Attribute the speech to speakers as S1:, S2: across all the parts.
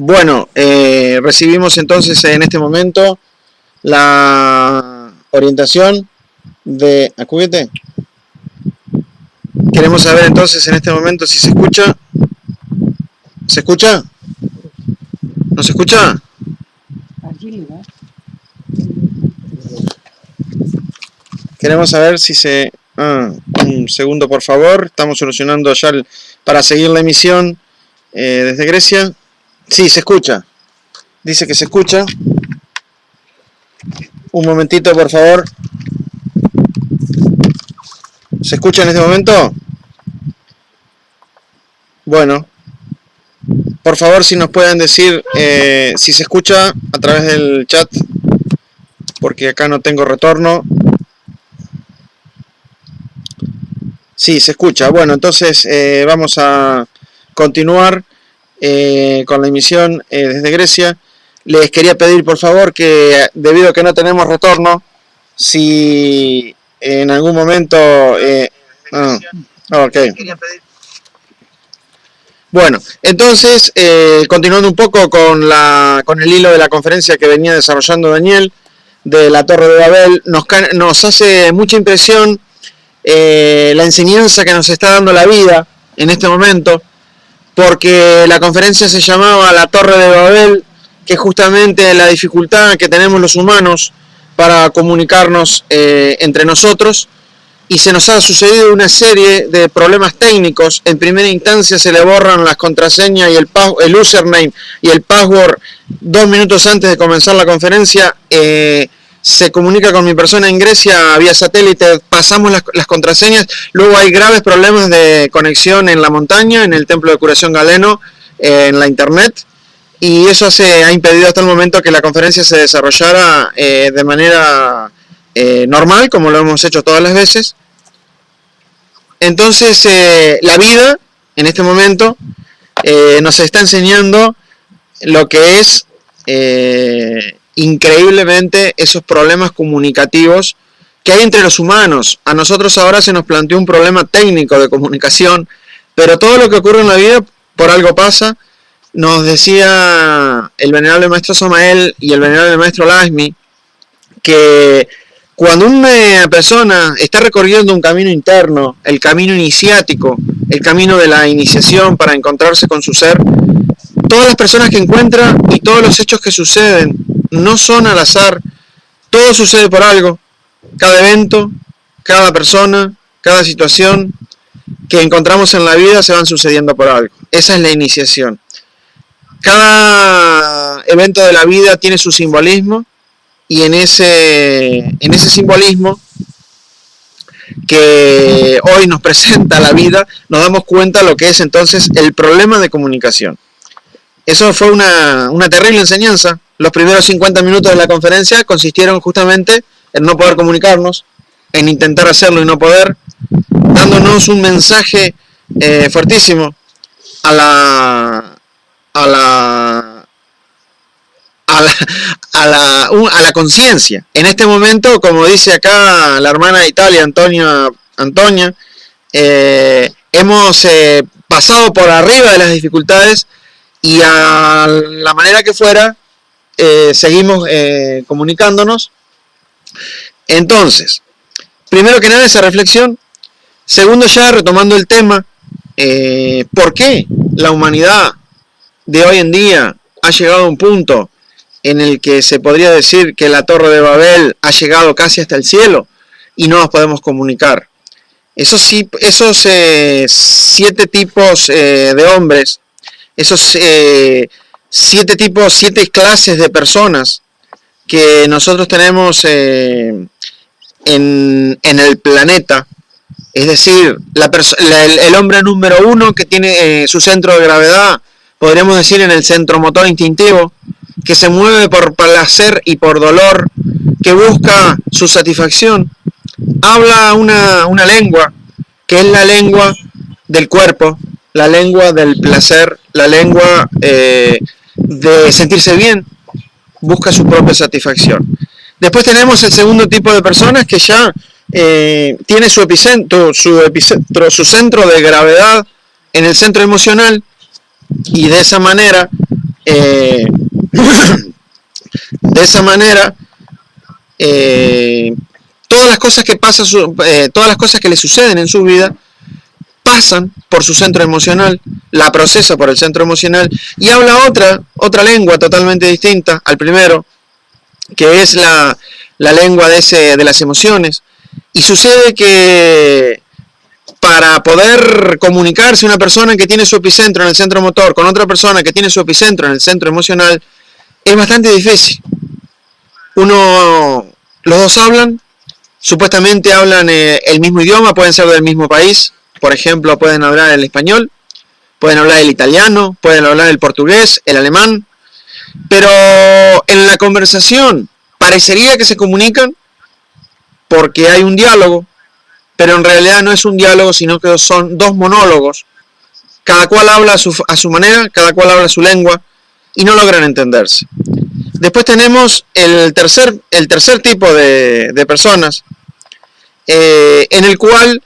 S1: Bueno, recibimos entonces en este momento la orientación de... Acúbete. Queremos saber entonces en este momento si se escucha. ¿Se escucha? ¿No se escucha? Queremos saber si se... un segundo por favor. Estamos solucionando ya para seguir la emisión desde Grecia. Sí, se escucha. Dice que se escucha. Un momentito, por favor. ¿Se escucha en este momento? Bueno. Por favor, si nos pueden decir si se escucha a través del chat, porque acá no tengo retorno. Sí, se escucha. Bueno, entonces vamos a continuar con la emisión desde Grecia. Les quería pedir, por favor, que debido a que no tenemos retorno, si en algún momento... ok. Bueno, entonces, continuando un poco con el hilo de la conferencia que venía desarrollando Daniel, de la Torre de Babel, nos hace mucha impresión la enseñanza que nos está dando la vida en este momento, porque la conferencia se llamaba La Torre de Babel, que es justamente la dificultad que tenemos los humanos para comunicarnos entre nosotros, y se nos ha sucedido una serie de problemas técnicos. En primera instancia se le borran las contraseñas y el username y el password 2 minutos antes de comenzar la conferencia. Se comunica con mi persona en Grecia vía satélite, pasamos las contraseñas, luego hay graves problemas de conexión en la montaña, en el templo de Curación Galeno, en la internet, y eso ha impedido hasta el momento que la conferencia se desarrollara de manera normal, como lo hemos hecho todas las veces. Entonces la vida en este momento nos está enseñando lo que es increíblemente esos problemas comunicativos que hay entre los humanos. A nosotros ahora se nos planteó un problema técnico de comunicación, pero todo lo que ocurre en la vida por algo pasa. Nos decía el venerable maestro Samael y el venerable maestro Lasmi que cuando una persona está recorriendo un camino interno, el camino iniciático, el camino de la iniciación para encontrarse con su ser, todas las personas que encuentra y todos los hechos que suceden no son al azar, todo sucede por algo. Cada evento, cada persona, cada situación que encontramos en la vida se van sucediendo por algo. Esa es la iniciación. Cada evento de la vida tiene su simbolismo, y en ese simbolismo que hoy nos presenta la vida, nos damos cuenta de lo que es entonces el problema de comunicación. Eso fue una terrible enseñanza. Los primeros 50 minutos de la conferencia consistieron justamente en no poder comunicarnos, en intentar hacerlo y no poder, dándonos un mensaje fuertísimo a la conciencia. En este momento, como dice acá la hermana de Italia, Antonia, hemos pasado por arriba de las dificultades y a la manera que fuera seguimos comunicándonos. Entonces, primero que nada esa reflexión. Segundo, ya retomando el tema, ¿por qué la humanidad de hoy en día ha llegado a un punto en el que se podría decir que la Torre de Babel ha llegado casi hasta el cielo y no nos podemos comunicar? Esos 7 tipos de hombres, esos 7 clases de personas que nosotros tenemos en el planeta, es decir, el hombre número 1 que tiene su centro de gravedad, podríamos decir en el centro motor instintivo, que se mueve por placer y por dolor, que busca su satisfacción, habla una lengua, que es la lengua del cuerpo, la lengua del placer, la lengua de sentirse bien, busca su propia satisfacción. Después tenemos el segundo tipo de personas que ya tiene su centro de gravedad en el centro emocional, y de esa manera De esa manera, todas las cosas que pasan, todas las cosas que le suceden en su vida pasan por su centro emocional, la procesa por el centro emocional y habla otra lengua totalmente distinta al primero, que es la lengua de las emociones. Y sucede que para poder comunicarse una persona que tiene su epicentro en el centro motor con otra persona que tiene su epicentro en el centro emocional es bastante difícil. Los dos hablan, supuestamente hablan el mismo idioma, pueden ser del mismo país, por ejemplo, pueden hablar el español, pueden hablar el italiano, pueden hablar el portugués, el alemán, pero en la conversación parecería que se comunican porque hay un diálogo, pero en realidad no es un diálogo, sino que son dos monólogos. Cada cual habla a su manera, cada cual habla su lengua y no logran entenderse. Después tenemos el tercer tipo de personas, en el cual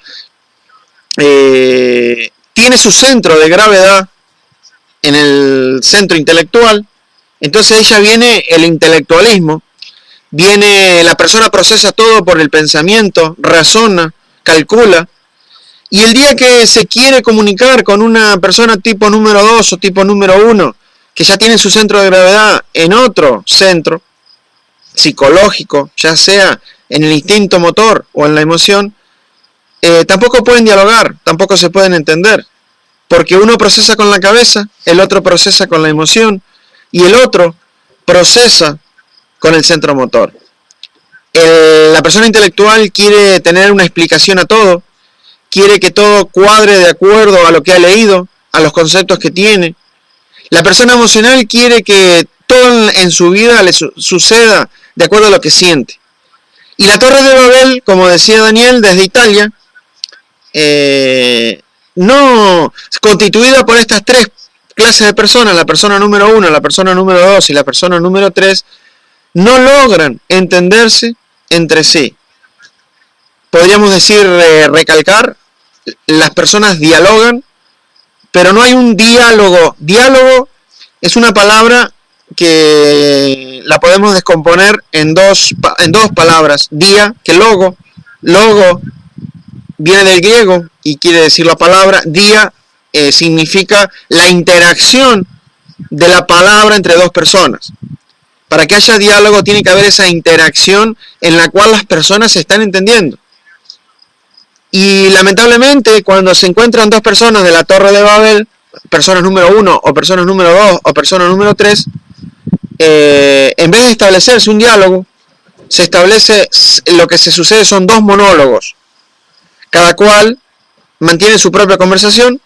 S1: tiene su centro de gravedad en el centro intelectual. Entonces ahí ya viene el intelectualismo, la persona procesa todo por el pensamiento, razona, calcula, y el día que se quiere comunicar con una persona tipo número 2 o tipo número 1, que ya tiene su centro de gravedad en otro centro psicológico, ya sea en el instinto motor o en la emoción, tampoco pueden dialogar, tampoco se pueden entender, porque uno procesa con la cabeza, el otro procesa con la emoción, y el otro procesa con el centro motor. La persona intelectual quiere tener una explicación a todo, quiere que todo cuadre de acuerdo a lo que ha leído, a los conceptos que tiene. La persona emocional quiere que todo en su vida le suceda de acuerdo a lo que siente. Y la Torre de Babel, como decía Daniel, desde Italia, no constituida por estas tres clases de personas, la persona número 1, la persona número 2 y la persona número 3, no logran entenderse entre sí. Podríamos decir, recalcar, las personas dialogan, pero no hay un diálogo. Diálogo es una palabra que la podemos descomponer en dos palabras. Dia, que logo viene del griego y quiere decir la palabra. Dia significa la interacción de la palabra entre dos personas. Para que haya diálogo tiene que haber esa interacción en la cual las personas se están entendiendo. Y lamentablemente cuando se encuentran dos personas de la Torre de Babel, personas número 1 o personas número 2 o personas número 3, en vez de establecerse un diálogo, se establece, lo que se sucede son dos monólogos. Cada cual mantiene su propia conversación,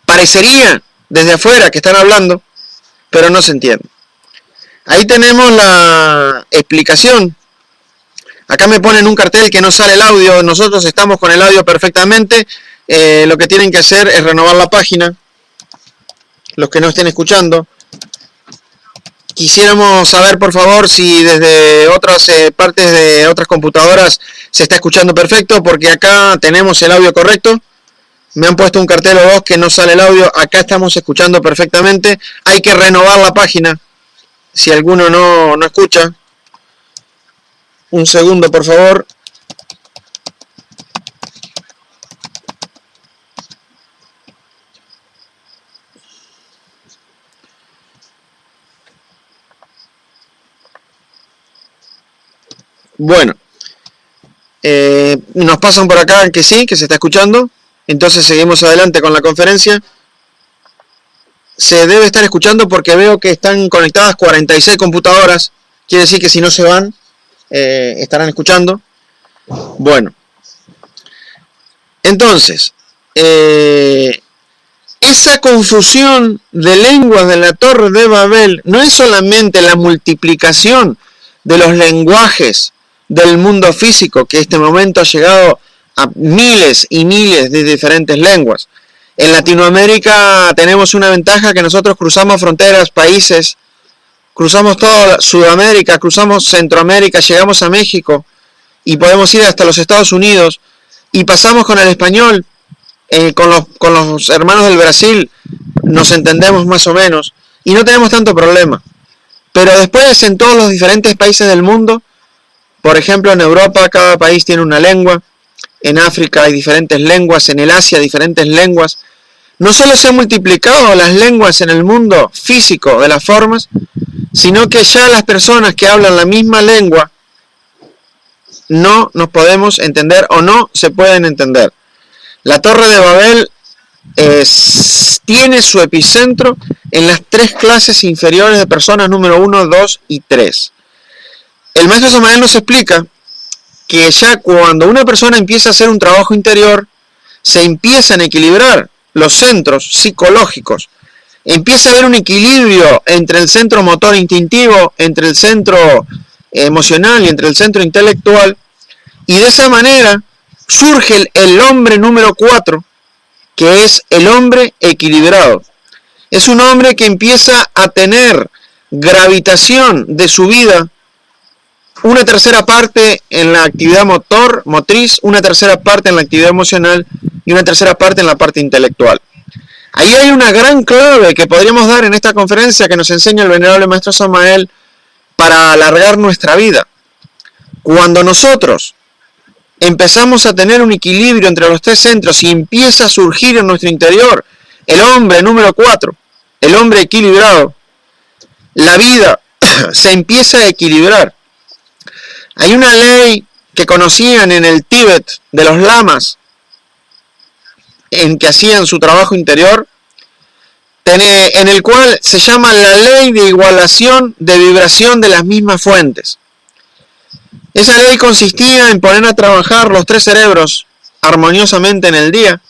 S1: parecería desde afuera que están hablando, pero no se entiende. Ahí tenemos la explicación. Acá me ponen un cartel que no sale el audio. Nosotros estamos con el audio perfectamente. Lo que tienen que hacer es renovar la página. Los que no estén escuchando. Quisiéramos saber, por favor, si desde otras partes de otras computadoras se está escuchando perfecto, porque acá tenemos el audio correcto. Me han puesto un cartel o dos que no sale el audio. Acá estamos escuchando perfectamente. Hay que renovar la página. Si alguno no escucha. Un segundo, por favor. Bueno. Nos pasan por acá que sí, que se está escuchando. Entonces seguimos adelante con la conferencia. Se debe estar escuchando porque veo que están conectadas 46 computadoras. Quiere decir que si no se van, estarán escuchando. Bueno. Entonces, esa confusión de lenguas de la Torre de Babel no es solamente la multiplicación de los lenguajes del mundo físico, que en este momento ha llegado a miles y miles de diferentes lenguas. En Latinoamérica tenemos una ventaja, que nosotros cruzamos fronteras, países, cruzamos toda Sudamérica, cruzamos Centroamérica, llegamos a México y podemos ir hasta los Estados Unidos y pasamos con el español, con los hermanos del Brasil nos entendemos más o menos, y no tenemos tanto problema. Pero después en todos los diferentes países del mundo, por ejemplo en Europa cada país tiene una lengua, en África hay diferentes lenguas, en el Asia diferentes lenguas. No solo se han multiplicado las lenguas en el mundo físico de las formas, sino que ya las personas que hablan la misma lengua no nos podemos entender o no se pueden entender. La Torre de Babel tiene su epicentro en las tres clases inferiores de personas número 1, 2 y 3. El maestro Samael nos explica que ya cuando una persona empieza a hacer un trabajo interior, se empiezan a equilibrar los centros psicológicos. Empieza a haber un equilibrio entre el centro motor instintivo, entre el centro emocional y entre el centro intelectual. Y de esa manera surge el hombre número 4, que es el hombre equilibrado. Es un hombre que empieza a tener gravitación de su vida, una tercera parte en la actividad motriz, una tercera parte en la actividad emocional y una tercera parte en la parte intelectual. Ahí hay una gran clave que podríamos dar en esta conferencia que nos enseña el venerable maestro Samael para alargar nuestra vida. Cuando nosotros empezamos a tener un equilibrio entre los tres centros y empieza a surgir en nuestro interior el hombre número 4, el hombre equilibrado, la vida se empieza a equilibrar. Hay una ley que conocían en el Tíbet de los lamas, en que hacían su trabajo interior, en el cual se llama la ley de igualación de vibración de las mismas fuentes. Esa ley consistía en poner a trabajar los tres cerebros armoniosamente en el día.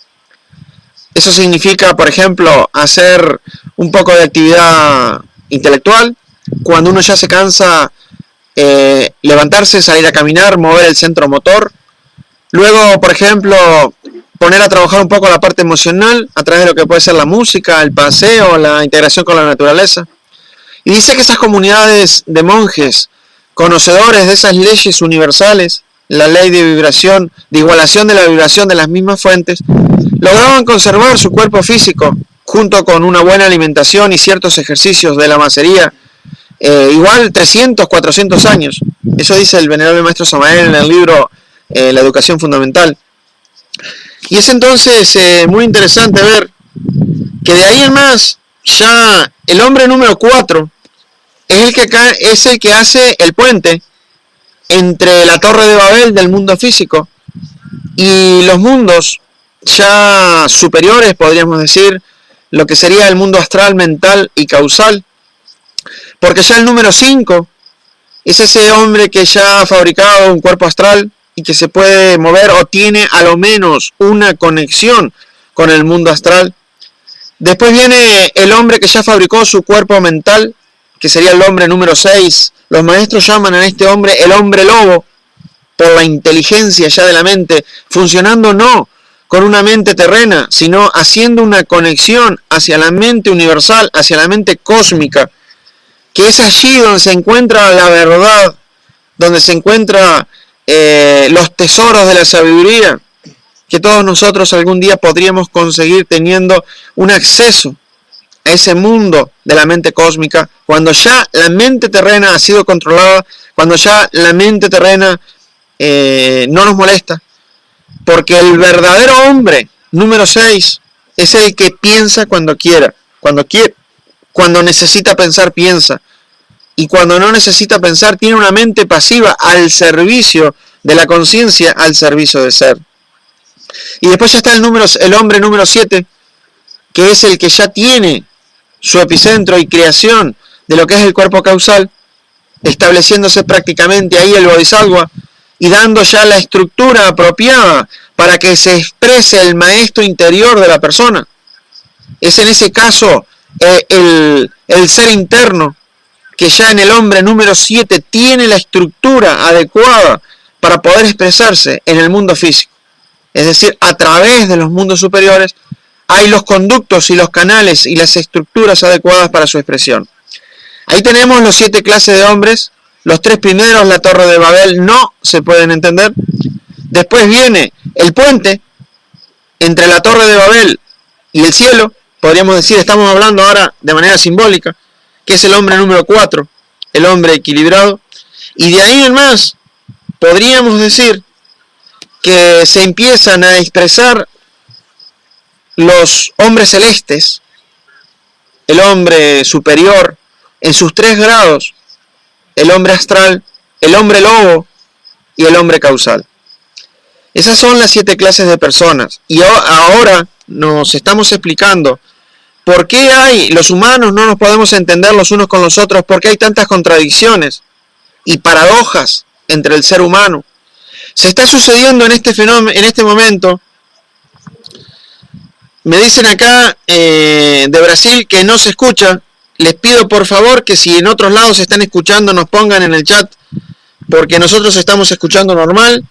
S1: Eso significa, por ejemplo, hacer un poco de actividad intelectual. Cuando uno ya se cansa, levantarse, salir a caminar, mover el centro motor. Luego, por ejemplo, poner a trabajar un poco la parte emocional a través de lo que puede ser la música, el paseo, la integración con la naturaleza. Y dice que esas comunidades de monjes, conocedores de esas leyes universales, la ley de vibración, de igualación de la vibración de las mismas fuentes, lograban conservar su cuerpo físico junto con una buena alimentación y ciertos ejercicios de la macería, igual 300, 400 años. Eso dice el venerable maestro Samael en el libro La Educación Fundamental. Y es entonces muy interesante ver que de ahí en más, ya el hombre número 4 es el que hace el puente entre la Torre de Babel del mundo físico y los mundos ya superiores, podríamos decir, lo que sería el mundo astral, mental y causal. Porque ya el número 5 es ese hombre que ya ha fabricado un cuerpo astral y que se puede mover o tiene a lo menos una conexión con el mundo astral. Después viene el hombre que ya fabricó su cuerpo mental, que sería el hombre número 6. Los maestros llaman a este hombre el hombre lobo, por la inteligencia ya de la mente, funcionando no con una mente terrena, sino haciendo una conexión hacia la mente universal, hacia la mente cósmica, que es allí donde se encuentra la verdad, donde se encuentra los tesoros de la sabiduría, que todos nosotros algún día podríamos conseguir teniendo un acceso a ese mundo de la mente cósmica, cuando ya la mente terrena ha sido controlada, cuando ya la mente terrena no nos molesta, porque el verdadero hombre número 6 es el que piensa cuando quiera, cuando necesita pensar piensa, y cuando no necesita pensar tiene una mente pasiva al servicio de la conciencia, al servicio del ser. Y después ya está el hombre número 7, que es el que ya tiene su epicentro y creación de lo que es el cuerpo causal, estableciéndose prácticamente ahí el Bodhisattva y dando ya la estructura apropiada para que se exprese el maestro interior de la persona. Es en ese caso el ser interno que ya en el hombre número 7 tiene la estructura adecuada para poder expresarse en el mundo físico. Es decir, a través de los mundos superiores hay los conductos y los canales y las estructuras adecuadas para su expresión. Ahí tenemos los 7 clases de hombres. Los 3 primeros, la Torre de Babel, no se pueden entender. Después viene el puente entre la Torre de Babel y el cielo. Podríamos decir, estamos hablando ahora de manera simbólica. que es el hombre número 4, el hombre equilibrado, y de ahí en más podríamos decir que se empiezan a expresar los hombres celestes, el hombre superior en sus 3 grados, el hombre astral, el hombre lobo y el hombre causal. Esas son las 7 clases de personas. Y ahora nos estamos explicando por qué los humanos no nos podemos entender los unos con los otros, por qué hay tantas contradicciones y paradojas entre el ser humano. Se está sucediendo en este fenómeno, en este momento. Me dicen acá de Brasil que no se escucha. Les pido por favor que si en otros lados se están escuchando nos pongan en el chat, porque nosotros estamos escuchando normal.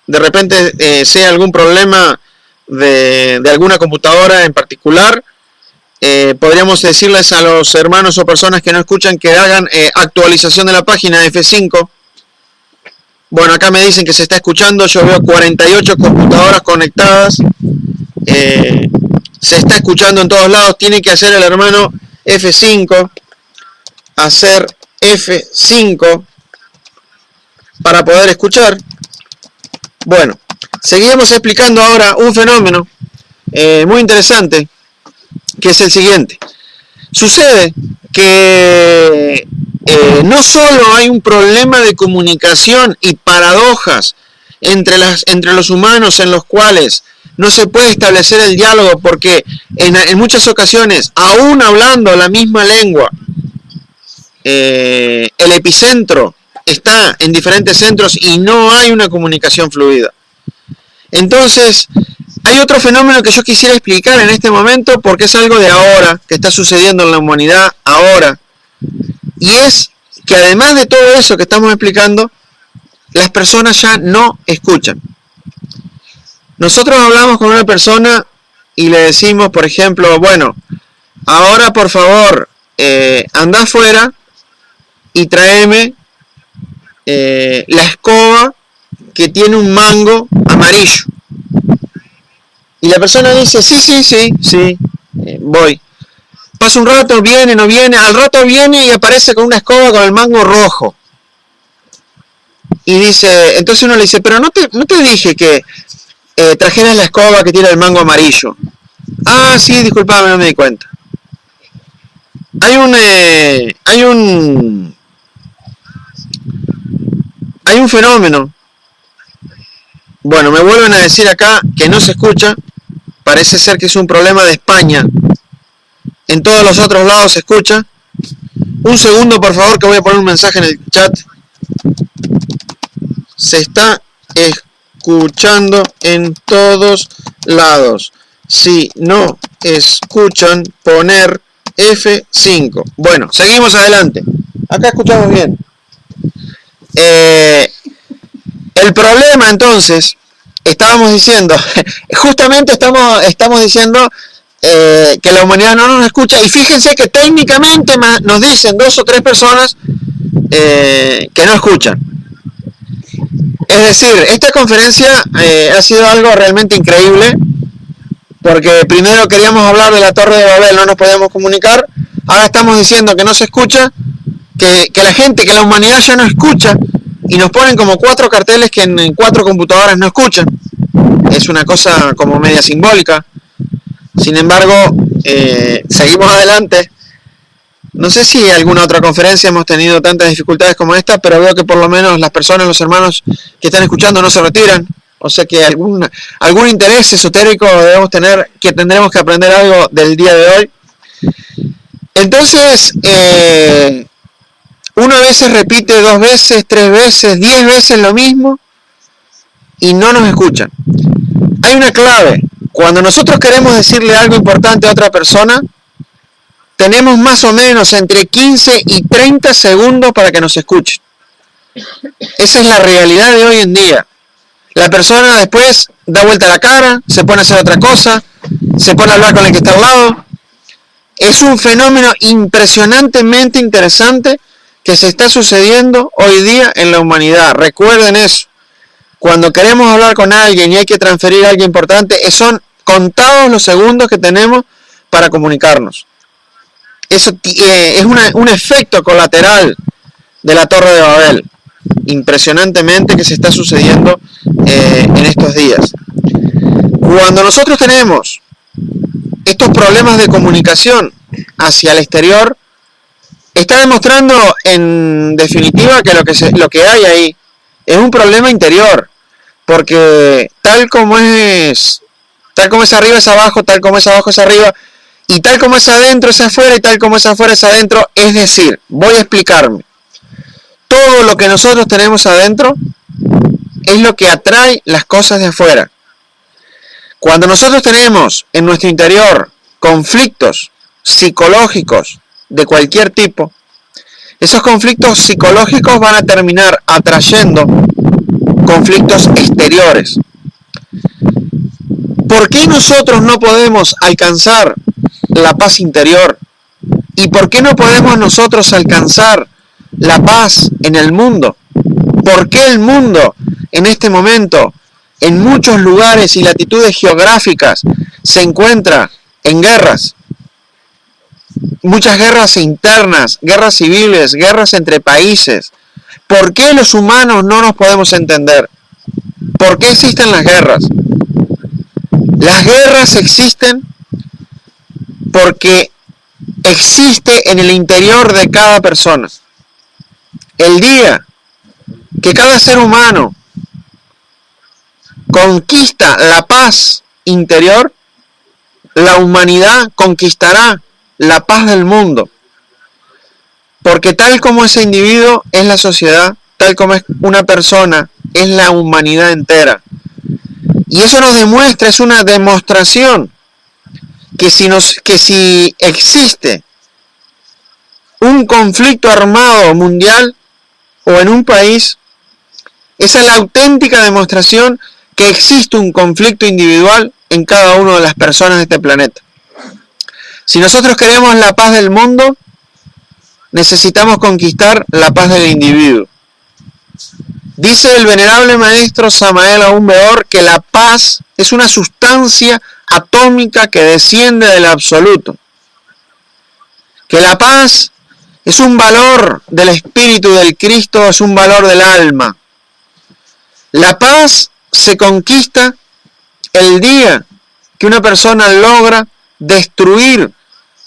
S1: De repente sea algún problema de alguna computadora en particular, podríamos decirles a los hermanos o personas que no escuchan que hagan actualización de la página F5. Bueno, acá me dicen que se está escuchando, yo veo 48 computadoras conectadas, se está escuchando en todos lados. Tiene que hacer el hermano F5, hacer F5 para poder escuchar. Bueno, seguimos explicando ahora un fenómeno muy interesante, que es el siguiente. Sucede que no solo hay un problema de comunicación y paradojas entre los humanos, en los cuales no se puede establecer el diálogo, porque en muchas ocasiones, aún hablando la misma lengua, el epicentro está en diferentes centros y no hay una comunicación fluida. Entonces, hay otro fenómeno que yo quisiera explicar en este momento, porque es algo de ahora, que está sucediendo en la humanidad ahora, y es que además de todo eso que estamos explicando, las personas ya no escuchan. Nosotros hablamos con una persona y le decimos, por ejemplo, bueno, ahora por favor, anda afuera y tráeme la escoba que tiene un mango amarillo. Y la persona dice, sí, voy. Pasa un rato, viene, no viene, al rato viene y aparece con una escoba con el mango rojo. Y dice, entonces uno le dice, pero no te dije que trajeras la escoba que tiene el mango amarillo. Ah, sí, disculpame, no me di cuenta. Hay un fenómeno. Bueno, me vuelven a decir acá que no se escucha. Parece ser que es un problema de España. En todos los otros lados se escucha. Un segundo, por favor, que voy a poner un mensaje en el chat. Se está escuchando en todos lados. Si no escuchan, poner F5. Bueno, seguimos adelante. Acá escuchamos bien. El problema entonces, estábamos diciendo, justamente estamos diciendo que la humanidad no nos escucha, y fíjense que técnicamente nos dicen 2 o 3 personas que no escuchan. Es decir, esta conferencia ha sido algo realmente increíble, porque primero queríamos hablar de la Torre de Babel, no nos podíamos comunicar, ahora estamos diciendo que no se escucha, que la humanidad ya no escucha, y nos ponen como 4 carteles que en 4 computadoras no escuchan. Es una cosa como media simbólica. Sin embargo, seguimos adelante. No sé si en alguna otra conferencia hemos tenido tantas dificultades como esta, pero veo que por lo menos las personas, los hermanos que están escuchando no se retiran. O sea que algún interés esotérico debemos tener, que tendremos que aprender algo del día de hoy. Entonces, uno a veces repite 2 veces, 3 veces, 10 veces lo mismo y no nos escuchan. Hay una clave. Cuando nosotros queremos decirle algo importante a otra persona, tenemos más o menos entre 15 y 30 segundos para que nos escuchen. Esa es la realidad de hoy en día. La persona después da vuelta la cara, se pone a hacer otra cosa, se pone a hablar con el que está al lado. Es un fenómeno impresionantemente interesante que se está sucediendo hoy día en la humanidad. Recuerden eso. Cuando queremos hablar con alguien y hay que transferir a alguien importante, son contados los segundos que tenemos para comunicarnos. Eso es un efecto colateral de la Torre de Babel, impresionantemente, que se está sucediendo en estos días. Cuando nosotros tenemos estos problemas de comunicación hacia el exterior, está demostrando en definitiva que lo que hay ahí es un problema interior, porque tal como es arriba es abajo, tal como es abajo es arriba, y tal como es adentro es afuera, y tal como es afuera es adentro. Es decir, voy a explicarme. Todo lo que nosotros tenemos adentro es lo que atrae las cosas de afuera. Cuando nosotros tenemos en nuestro interior conflictos psicológicos de cualquier tipo, esos conflictos psicológicos van a terminar atrayendo conflictos exteriores. ¿Por qué nosotros no podemos alcanzar la paz interior? ¿Y por qué no podemos nosotros alcanzar la paz en el mundo? ¿Por qué el mundo en este momento, en muchos lugares y latitudes geográficas, se encuentra en guerras? Muchas guerras internas, guerras civiles, guerras entre países. ¿Por qué los humanos no nos podemos entender? ¿Por qué existen las guerras? Las guerras existen porque existe en el interior de cada persona. El día que cada ser humano conquista la paz interior, la humanidad conquistará la paz del mundo. Porque tal como ese individuo es la sociedad, tal como es una persona, es la humanidad entera. Y eso nos demuestra, es una demostración, que si existe un conflicto armado mundial o en un país, esa es la auténtica demostración que existe un conflicto individual en cada una de las personas de este planeta. Si nosotros queremos la paz del mundo, necesitamos conquistar la paz del individuo. Dice el venerable maestro Samael Aún Weor que la paz es una sustancia atómica que desciende del absoluto. Que la paz es un valor del espíritu del Cristo, es un valor del alma. La paz se conquista el día que una persona logra destruir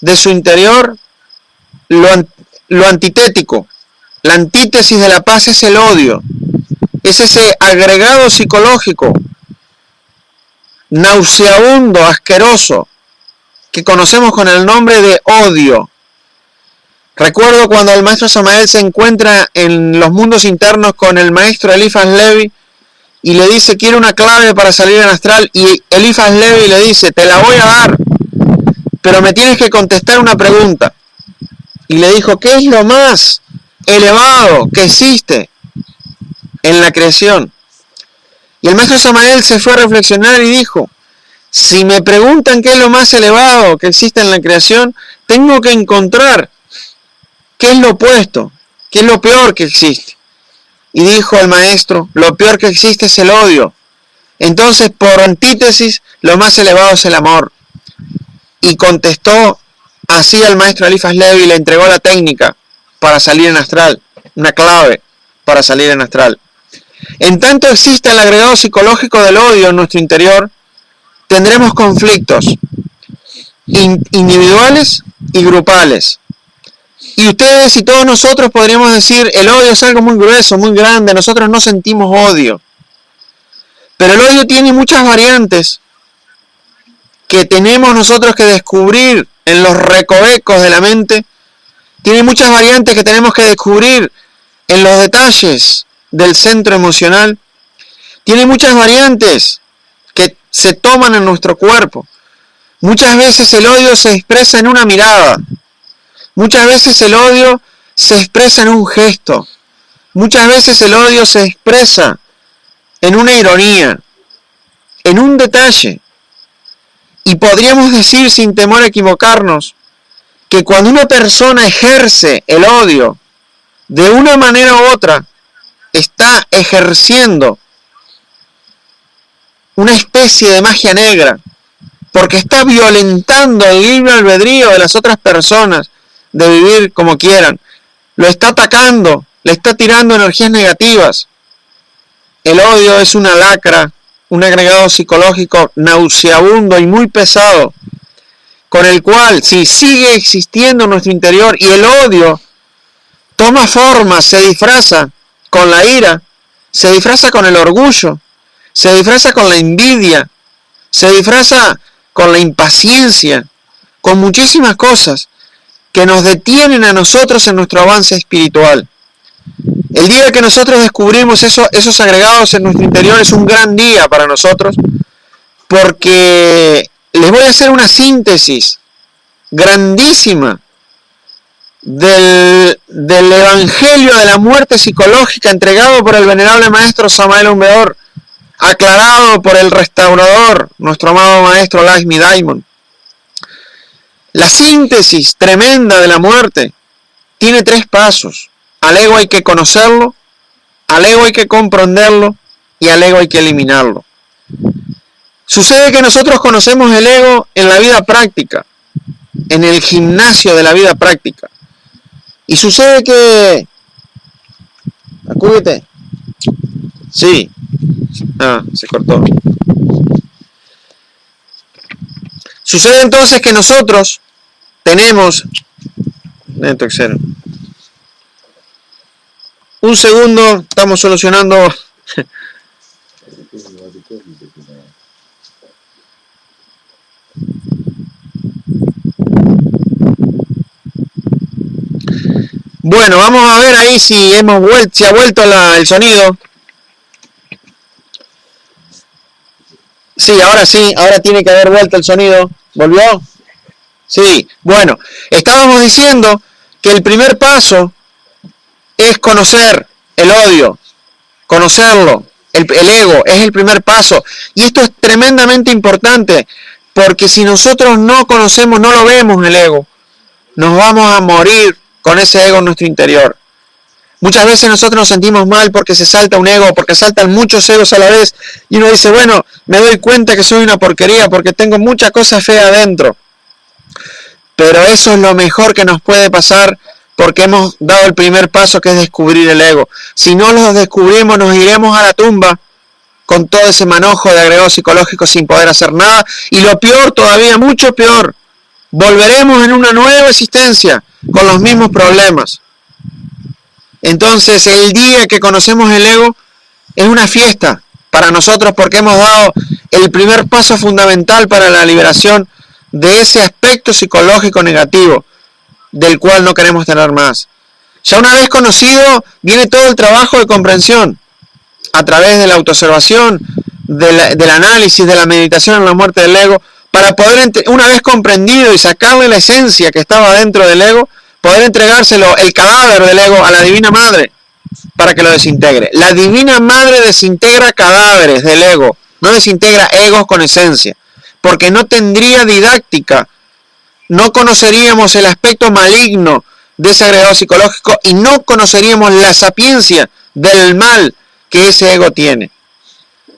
S1: de su interior lo antitético. La antítesis de la paz es el odio. Es ese agregado psicológico nauseabundo, asqueroso, que conocemos con el nombre de odio. Recuerdo cuando el maestro Samael se encuentra en los mundos internos con el maestro Eliphas Levi y le dice: quiero una clave para salir en astral, y Eliphas Levi le dice: te la voy a dar, pero me tienes que contestar una pregunta. Y le dijo: ¿qué es lo más elevado que existe en la creación? Y el maestro Samael se fue a reflexionar y dijo: si me preguntan qué es lo más elevado que existe en la creación, tengo que encontrar qué es lo opuesto, qué es lo peor que existe. Y dijo el maestro: lo peor que existe es el odio. Entonces, por antítesis, lo más elevado es el amor. Y contestó así al maestro Eliphas Levi, le entregó la técnica para salir en astral, una clave para salir en astral. En tanto exista el agregado psicológico del odio en nuestro interior, tendremos conflictos individuales y grupales. Y ustedes y todos nosotros podríamos decir: el odio es algo muy grueso, muy grande, nosotros no sentimos odio. Pero el odio tiene muchas variantes que tenemos nosotros que descubrir en los recovecos de la mente. Tiene muchas variantes que tenemos que descubrir en los detalles del centro emocional. Tiene muchas variantes que se toman en nuestro cuerpo. Muchas veces el odio se expresa en una mirada. Muchas veces el odio se expresa en un gesto. Muchas veces el odio se expresa en una ironía, en un detalle. Y podríamos decir, sin temor a equivocarnos, que cuando una persona ejerce el odio de una manera u otra, está ejerciendo una especie de magia negra, porque está violentando el libre albedrío de las otras personas, de vivir como quieran. Lo está atacando, le está tirando energías negativas. El odio es una lacra, un agregado psicológico nauseabundo y muy pesado, con el cual, si sigue existiendo en nuestro interior y el odio toma forma, se disfraza con la ira, se disfraza con el orgullo, se disfraza con la envidia, se disfraza con la impaciencia, con muchísimas cosas que nos detienen a nosotros en nuestro avance espiritual. El día que nosotros descubrimos esos agregados en nuestro interior es un gran día para nosotros, porque les voy a hacer una síntesis grandísima del Evangelio de la muerte psicológica entregado por el venerable maestro Samael Aun Weor, aclarado por el restaurador, nuestro amado maestro Lakshmi Daimon. La síntesis tremenda de la muerte tiene 3 pasos. Al ego hay que conocerlo, al ego hay que comprenderlo y al ego hay que eliminarlo. Sucede que nosotros conocemos el ego en la vida práctica, en el gimnasio de la vida práctica. Y sucede que... Acúdete. Sí. Se cortó. Sucede entonces que nosotros tenemos... Un segundo, estamos solucionando... Bueno, vamos a ver ahí si ha vuelto el sonido. Sí, ahora tiene que haber vuelto el sonido. ¿Volvió? Sí, bueno, estábamos diciendo que el primer paso es conocer el odio, conocerlo, el ego, es el primer paso. Y esto es tremendamente importante, porque si nosotros no conocemos, no lo vemos el ego, nos vamos a morir con ese ego en nuestro interior. Muchas veces nosotros nos sentimos mal porque se salta un ego, porque saltan muchos egos a la vez, y uno dice, bueno, me doy cuenta que soy una porquería porque tengo mucha cosa fea adentro. Pero eso es lo mejor que nos puede pasar, porque hemos dado el primer paso, que es descubrir el ego. Si no lo descubrimos, nos iremos a la tumba con todo ese manojo de agregados psicológicos sin poder hacer nada. Y lo peor todavía, mucho peor, volveremos en una nueva existencia con los mismos problemas. Entonces, el día que conocemos el ego es una fiesta para nosotros, porque hemos dado el primer paso fundamental para la liberación de ese aspecto psicológico negativo, del cual no queremos tener más. Ya una vez conocido, viene todo el trabajo de comprensión, a través de la autoobservación, del análisis, de la meditación en la muerte del ego, para poder, una vez comprendido y sacarle la esencia que estaba dentro del ego, poder entregárselo, el cadáver del ego, a la Divina Madre, para que lo desintegre. La Divina Madre desintegra cadáveres del ego, no desintegra egos con esencia, porque no tendría didáctica, no conoceríamos el aspecto maligno de ese agregado psicológico y no conoceríamos la sapiencia del mal que ese ego tiene.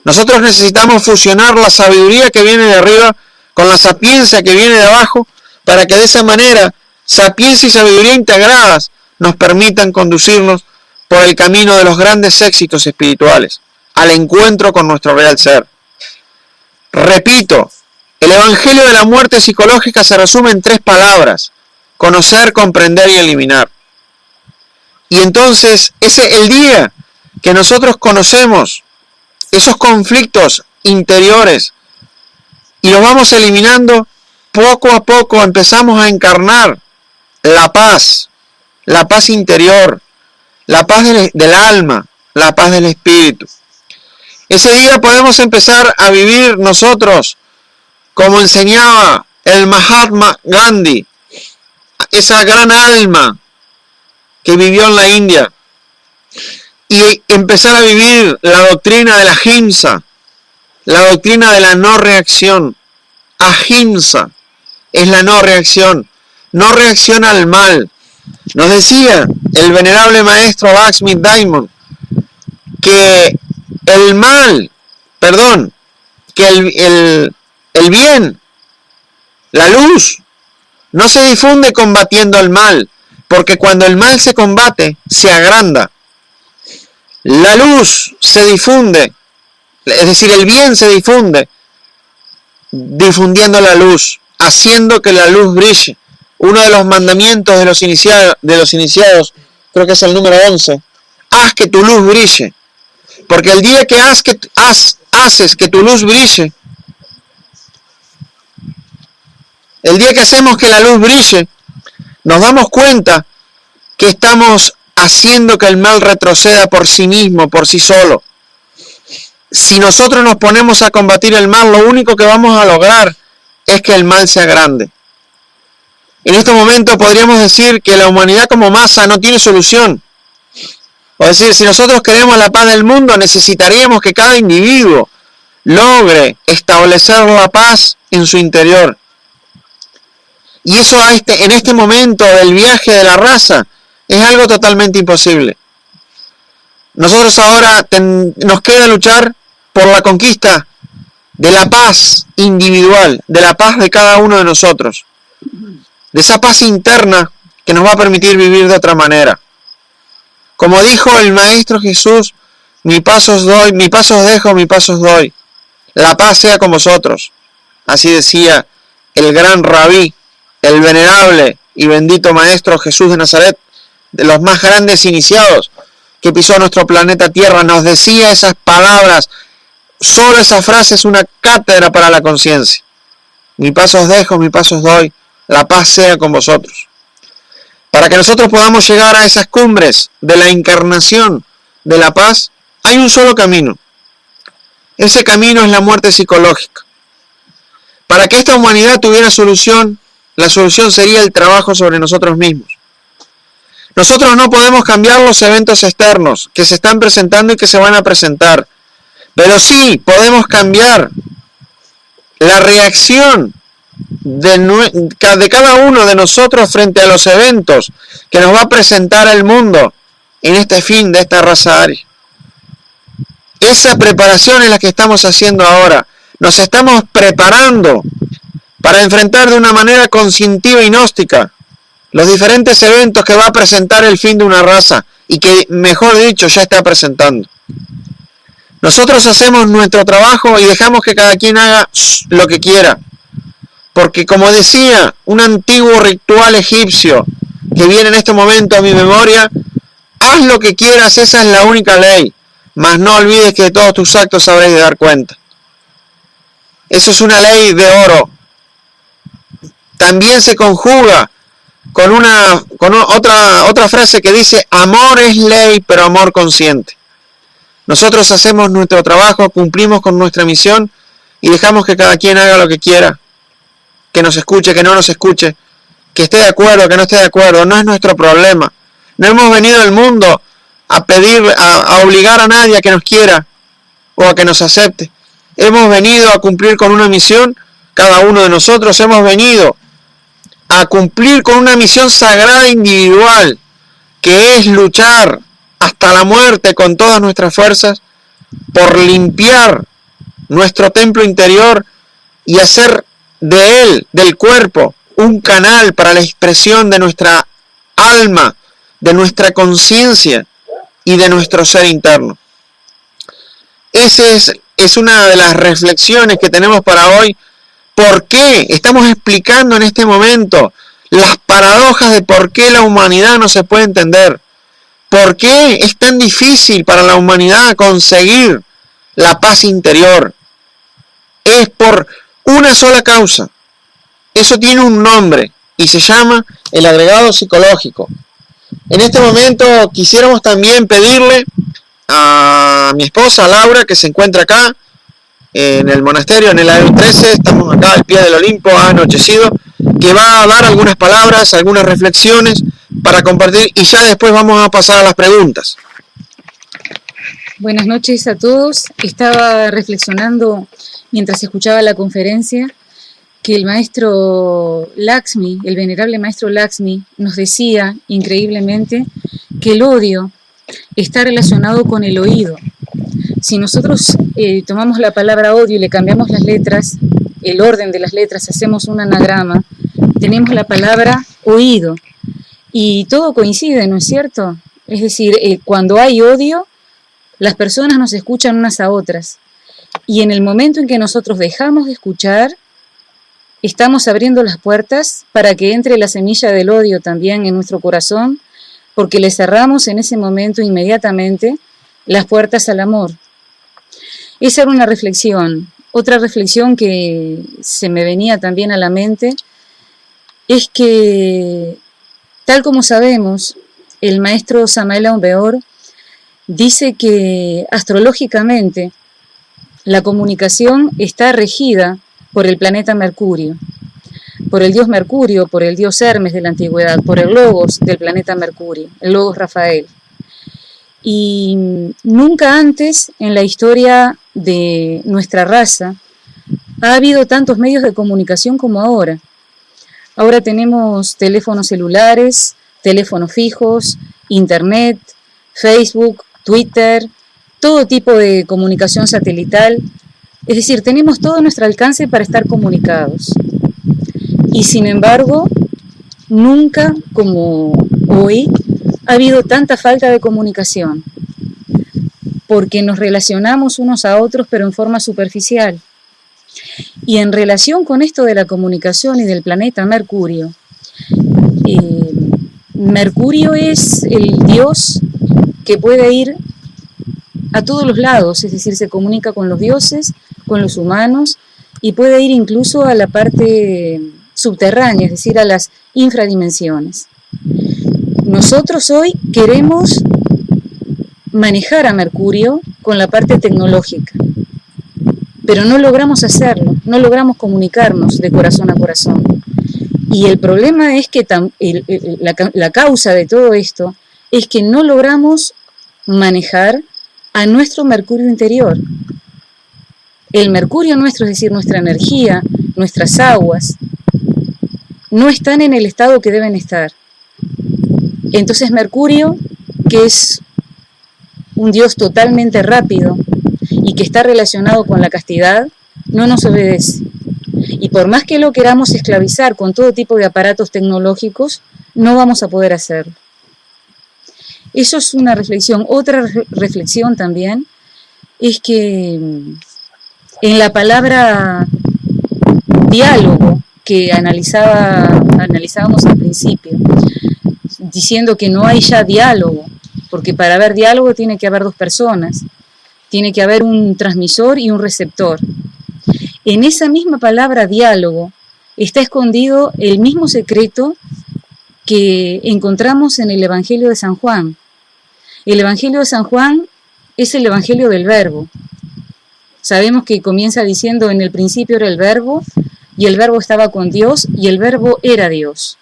S1: Nosotros necesitamos fusionar la sabiduría que viene de arriba con la sapiencia que viene de abajo, para que de esa manera sapiencia y sabiduría integradas nos permitan conducirnos por el camino de los grandes éxitos espirituales, al encuentro con nuestro real ser. Repito, el Evangelio de la muerte psicológica se resume en 3 palabras: conocer, comprender y eliminar. Y entonces, el día que nosotros conocemos esos conflictos interiores y los vamos eliminando, poco a poco empezamos a encarnar la paz interior, la paz del alma, la paz del espíritu. Ese día podemos empezar a vivir nosotros como enseñaba el Mahatma Gandhi, esa gran alma que vivió en la India, y empezar a vivir la doctrina de la ahimsa, la doctrina de la no reacción. Ahimsa es la no reacción, no reacciona al mal. Nos decía el venerable maestro Lakshmi Daimon que el bien, la luz, No se difunde combatiendo el mal, porque cuando el mal se combate, se agranda. La luz se difunde, es decir, el bien se difunde, difundiendo la luz, haciendo que la luz brille. Uno de los mandamientos de los iniciados, creo que es el número 11, haz que tu luz brille. Porque el día que haces que tu luz brille, el día que hacemos que la luz brille, nos damos cuenta que estamos haciendo que el mal retroceda por sí mismo, por sí solo. Si nosotros nos ponemos a combatir el mal, lo único que vamos a lograr es que el mal sea grande. En este momento podríamos decir que la humanidad como masa no tiene solución. O decir, si nosotros queremos la paz del mundo, necesitaríamos que cada individuo logre establecer la paz en su interior. Y eso en este momento del viaje de la raza es algo totalmente imposible. Nosotros ahora nos queda luchar por la conquista de la paz individual, de la paz de cada uno de nosotros, de esa paz interna que nos va a permitir vivir de otra manera. Como dijo el Maestro Jesús, mi paz os doy, mi paz os dejo, mi paz os doy. La paz sea con vosotros. Así decía el gran rabí, el venerable y bendito Maestro Jesús de Nazaret, de los más grandes iniciados que pisó nuestro planeta Tierra, nos decía esas palabras. Solo esa frase es una cátedra para la conciencia. Mi paz os dejo, mi paz os doy, la paz sea con vosotros. Para que nosotros podamos llegar a esas cumbres de la encarnación de la paz, hay un solo camino. Ese camino es la muerte psicológica. Para que esta humanidad tuviera solución, la solución sería el trabajo sobre nosotros mismos. Nosotros no podemos cambiar los eventos externos que se están presentando y que se van a presentar, pero sí podemos cambiar la reacción de cada uno de nosotros frente a los eventos que nos va a presentar el mundo en este fin de esta raza aria. Esa preparación es la que estamos haciendo ahora. Nos estamos preparando para enfrentar de una manera conscientiva y gnóstica los diferentes eventos que va a presentar el fin de una raza y que, mejor dicho, ya está presentando. Nosotros hacemos nuestro trabajo y dejamos que cada quien haga lo que quiera. Porque, como decía un antiguo ritual egipcio que viene en este momento a mi memoria, haz lo que quieras, esa es la única ley, mas no olvides que de todos tus actos habréis de dar cuenta. Eso es una ley de oro. También se conjuga con otra frase que dice, amor es ley, pero amor consciente. Nosotros hacemos nuestro trabajo, cumplimos con nuestra misión y dejamos que cada quien haga lo que quiera, que nos escuche, que no nos escuche, que esté de acuerdo, que no esté de acuerdo, no es nuestro problema. No hemos venido al mundo a pedir, a obligar a nadie a que nos quiera o a que nos acepte. Hemos venido a cumplir con una misión, cada uno de nosotros hemos venido a cumplir con una misión sagrada individual, que es luchar hasta la muerte con todas nuestras fuerzas por limpiar nuestro templo interior y hacer de él, del cuerpo, un canal para la expresión de nuestra alma, de nuestra conciencia y de nuestro ser interno. Esa es una de las reflexiones que tenemos para hoy. ¿Por qué? Estamos explicando en este momento las paradojas de por qué la humanidad no se puede entender. ¿Por qué es tan difícil para la humanidad conseguir la paz interior? Es por una sola causa. Eso tiene un nombre y se llama el agregado psicológico. En este momento quisiéramos también pedirle a mi esposa Laura, que se encuentra acá en el monasterio, en el AEU 13, estamos acá al pie del Olimpo, ha anochecido, que va a dar algunas palabras, algunas reflexiones para compartir y ya después vamos a pasar a las preguntas.
S2: Buenas noches a todos. Estaba reflexionando mientras escuchaba la conferencia que el maestro Lakshmi, el venerable maestro Lakshmi, nos decía increíblemente que el odio está relacionado con el oído. Si nosotros tomamos la palabra odio y le cambiamos las letras, el orden de las letras, hacemos un anagrama, tenemos la palabra oído. Y todo coincide, ¿no es cierto? Es decir, cuando hay odio, las personas nos escuchan unas a otras. Y en el momento en que nosotros dejamos de escuchar, estamos abriendo las puertas para que entre la semilla del odio también en nuestro corazón, porque le cerramos en ese momento inmediatamente las puertas al amor. Esa era una reflexión. Otra reflexión que se me venía también a la mente es que, tal como sabemos, el maestro Samael Aun Weor dice que astrológicamente la comunicación está regida por el planeta Mercurio, por el dios Mercurio, por el dios Hermes de la antigüedad, por el Logos del planeta Mercurio, el Logos Rafael. Y nunca antes en la historia de nuestra raza ha habido tantos medios de comunicación como ahora. Ahora tenemos teléfonos celulares, teléfonos fijos, internet, Facebook, Twitter, todo tipo de comunicación satelital. Es decir, tenemos todo a nuestro alcance para estar comunicados. Y sin embargo, nunca como hoy ha habido tanta falta de comunicación, porque nos relacionamos unos a otros pero en forma superficial. Y en relación con esto de la comunicación y del planeta Mercurio, Mercurio es el dios que puede ir a todos los lados, es decir, se comunica con los dioses, con los humanos, y puede ir incluso a la parte subterránea, es decir, a las infradimensiones. Nosotros hoy queremos manejar a Mercurio con la parte tecnológica, pero no logramos hacerlo, no logramos comunicarnos de corazón a corazón. Y el problema es que la causa de todo esto es que no logramos manejar a nuestro Mercurio interior. El Mercurio nuestro, es decir, nuestra energía, nuestras aguas, no están en el estado que deben estar. Entonces Mercurio, que es un dios totalmente rápido y que está relacionado con la castidad, no nos obedece. Y por más que lo queramos esclavizar con todo tipo de aparatos tecnológicos, no vamos a poder hacerlo. Eso es una reflexión. Otra reflexión también es que en la palabra diálogo que analizábamos al principio, diciendo que no hay ya diálogo, porque para haber diálogo tiene que haber dos personas, tiene que haber un transmisor y un receptor. En esa misma palabra diálogo está escondido el mismo secreto que encontramos en el Evangelio de San Juan. El Evangelio de San Juan es el Evangelio del Verbo. Sabemos que comienza diciendo: en el principio era el Verbo, y el Verbo estaba con Dios, y el Verbo era Dios.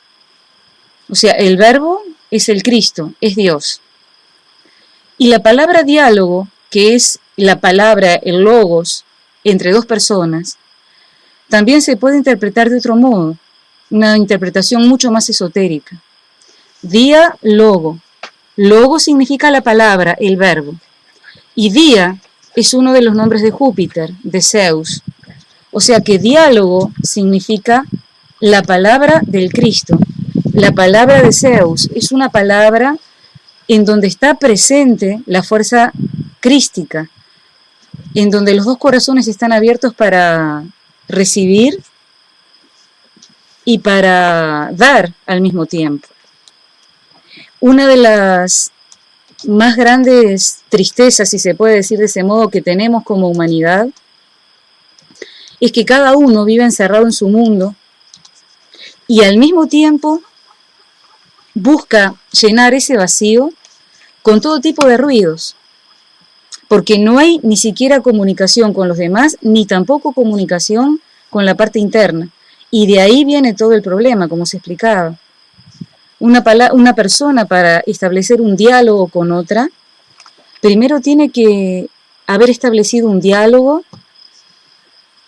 S2: O sea, el Verbo es el Cristo, es Dios. Y la palabra diálogo, que es la palabra, el logos, entre dos personas, también se puede interpretar de otro modo, una interpretación mucho más esotérica. Día, logo. Logo significa la palabra, el verbo. Y día es uno de los nombres de Júpiter, de Zeus. O sea que diálogo significa la palabra del Cristo. La palabra de Zeus es una palabra en donde está presente la fuerza crística, en donde los dos corazones están abiertos para recibir y para dar al mismo tiempo. Una de las más grandes tristezas, si se puede decir de ese modo, que tenemos como humanidad, es que cada uno vive encerrado en su mundo y al mismo tiempo busca llenar ese vacío con todo tipo de ruidos, porque no hay ni siquiera comunicación con los demás, ni tampoco comunicación con la parte interna. Y de ahí viene todo el problema, como se explicaba. Una persona, para establecer un diálogo con otra, primero tiene que haber establecido un diálogo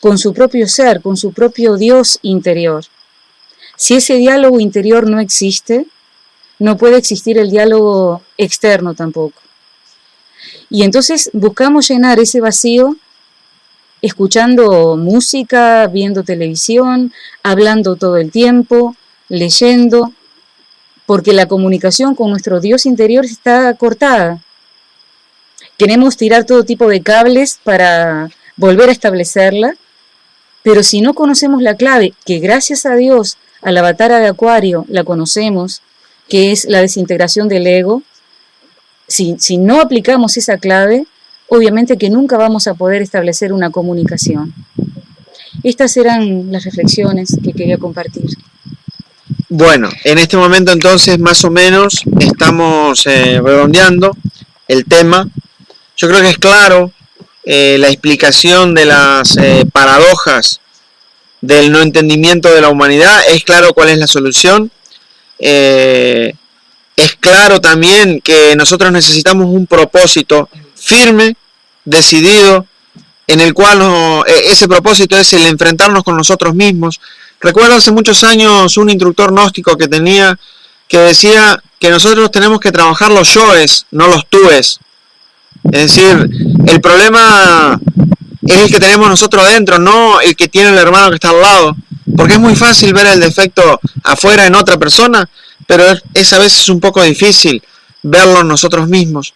S2: con su propio ser, con su propio Dios interior. Si ese diálogo interior no existe, no puede existir el diálogo externo tampoco. Y entonces buscamos llenar ese vacío escuchando música, viendo televisión, hablando todo el tiempo, leyendo, porque la comunicación con nuestro Dios interior está cortada. Queremos tirar todo tipo de cables para volver a establecerla, pero si no conocemos la clave, que gracias a Dios, al avatar de Acuario la conocemos, que es la desintegración del ego, si no aplicamos esa clave, obviamente que nunca vamos a poder establecer una comunicación. Estas eran las reflexiones que quería compartir.
S1: Bueno, en este momento entonces más o menos estamos redondeando el tema. Yo creo que es claro la explicación de las paradojas del no entendimiento de la humanidad, es claro cuál es la solución. Es claro también que nosotros necesitamos un propósito firme, decidido, en el cual ese propósito es el enfrentarnos con nosotros mismos. Recuerdo hace muchos años un instructor gnóstico que tenía, que decía que nosotros tenemos que trabajar los yoes, no los túes. Es decir, el problema es el que tenemos nosotros adentro, no el que tiene el hermano que está al lado. Porque es muy fácil ver el defecto afuera en otra persona, pero es a veces un poco difícil verlo en nosotros mismos.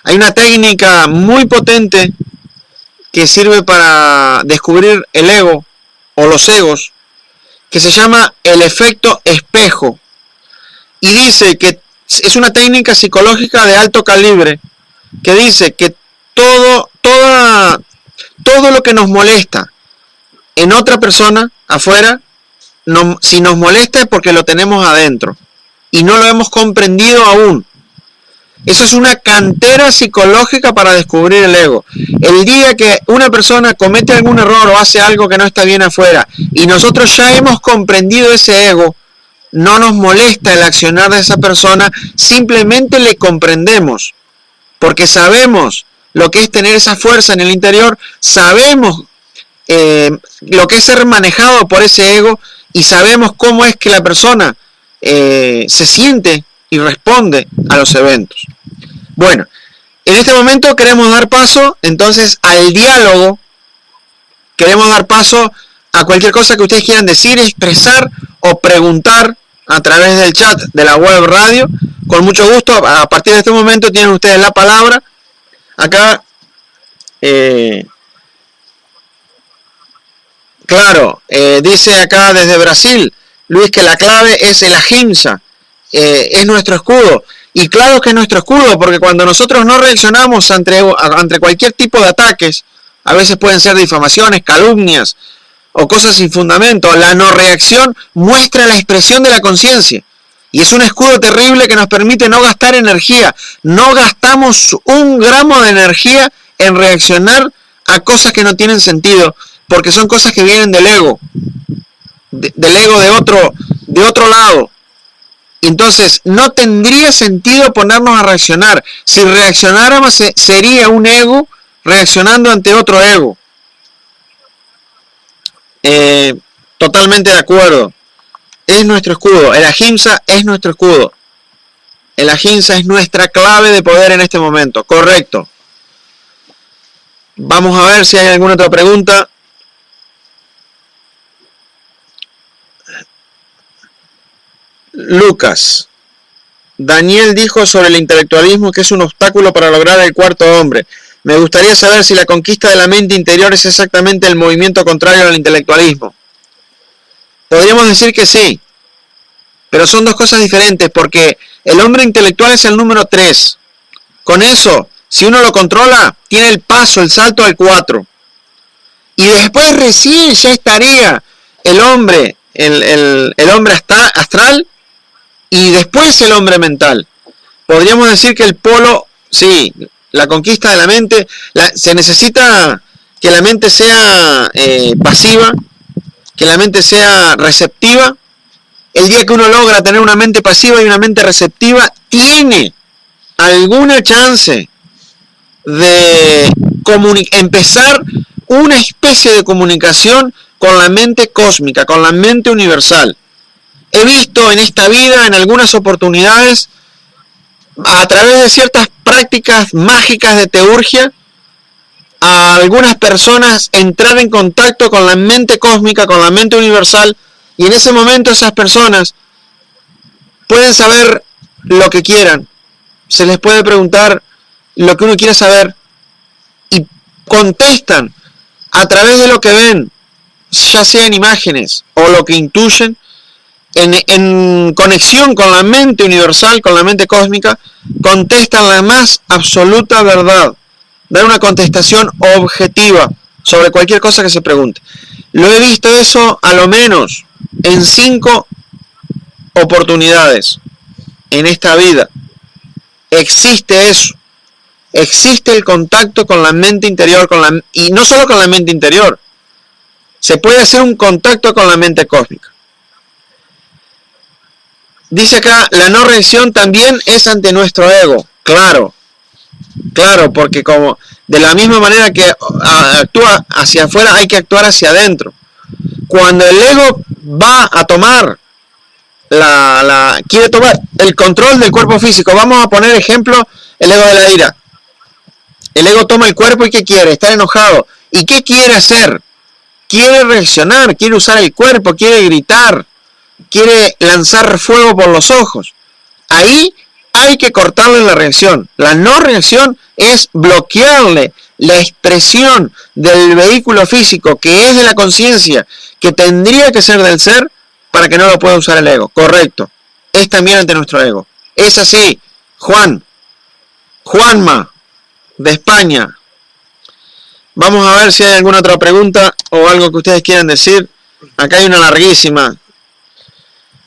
S1: Hay una técnica muy potente que sirve para descubrir el ego o los egos, que se llama el efecto espejo. Y dice que es una técnica psicológica de alto calibre, que dice que todo lo que nos molesta en otra persona afuera, si nos molesta es porque lo tenemos adentro y no lo hemos comprendido aún. Eso es una cantera psicológica para descubrir el ego. El día que una persona comete algún error o hace algo que no está bien afuera y nosotros ya hemos comprendido ese ego, no nos molesta el accionar de esa persona, simplemente le comprendemos, porque sabemos lo que es tener esa fuerza en el interior, sabemos lo que es ser manejado por ese ego y sabemos cómo es que la persona se siente y responde a los eventos. Bueno, en este momento queremos dar paso entonces al diálogo, queremos dar paso a cualquier cosa que ustedes quieran decir, expresar o preguntar a través del chat de la web radio. Con mucho gusto, a partir de este momento tienen ustedes la palabra. Acá, claro, dice acá desde Brasil, Luis, que la clave es el ahimsa, es nuestro escudo. Y claro que es nuestro escudo, porque cuando nosotros no reaccionamos ante cualquier tipo de ataques, a veces pueden ser difamaciones, calumnias o cosas sin fundamento, la no reacción muestra la expresión de la conciencia. Y es un escudo terrible que nos permite no gastar energía. No gastamos un gramo de energía en reaccionar a cosas que no tienen sentido, porque son cosas que vienen del ego, del ego de otro lado. Entonces, no tendría sentido ponernos a reaccionar. Si reaccionáramos, sería un ego reaccionando ante otro ego. Totalmente de acuerdo. Es nuestro escudo. El ahimsa es nuestro escudo. El ahimsa es nuestra clave de poder en este momento. Correcto. Vamos a ver si hay alguna otra pregunta. Lucas. Daniel dijo sobre el intelectualismo que es un obstáculo para lograr el cuarto hombre. Me gustaría saber si la conquista de la mente interior es exactamente el movimiento contrario al intelectualismo. Podríamos decir que sí, pero son dos cosas diferentes, porque el hombre intelectual es el número 3. Con eso, si uno lo controla, tiene el paso, el salto al 4. Y después recién ya estaría el hombre, el hombre astral, y después el hombre mental. Podríamos decir que el polo, sí, la conquista de la mente, se necesita que la mente sea pasiva, que la mente sea receptiva. El día que uno logra tener una mente pasiva y una mente receptiva, tiene alguna chance de empezar una especie de comunicación con la mente cósmica, con la mente universal. He visto en esta vida, en algunas oportunidades, a través de ciertas prácticas mágicas de teurgia, a algunas personas entrar en contacto con la mente cósmica, con la mente universal, y en ese momento esas personas pueden saber lo que quieran, se les puede preguntar lo que uno quiere saber y contestan a través de lo que ven, ya sean imágenes o lo que intuyen, en conexión con la mente universal, con la mente cósmica, contestan la más absoluta verdad, dan una contestación objetiva sobre cualquier cosa que se pregunte. Lo he visto eso a lo menos en 5 oportunidades en esta vida. Existe eso, existe el contacto con la mente interior, y no solo con la mente interior, se puede hacer un contacto con la mente cósmica. Dice acá, la no reacción también es ante nuestro ego. Claro, porque como de la misma manera que actúa hacia afuera, hay que actuar hacia adentro. Cuando el ego va a tomar quiere tomar el control del cuerpo físico, vamos a poner ejemplo, el ego de la ira. El ego toma el cuerpo y ¿qué quiere? Estar enojado. ¿Y qué quiere hacer? Quiere reaccionar, quiere usar el cuerpo, quiere gritar, quiere lanzar fuego por los ojos. Ahí hay que cortarle la reacción. La no reacción es bloquearle la expresión del vehículo físico, que es de la conciencia, que tendría que ser del ser, para que no lo pueda usar el ego. Correcto. Es también ante nuestro ego. Es así. Juanma, de España. Vamos a ver si hay alguna otra pregunta o algo que ustedes quieran decir. Acá hay una larguísima.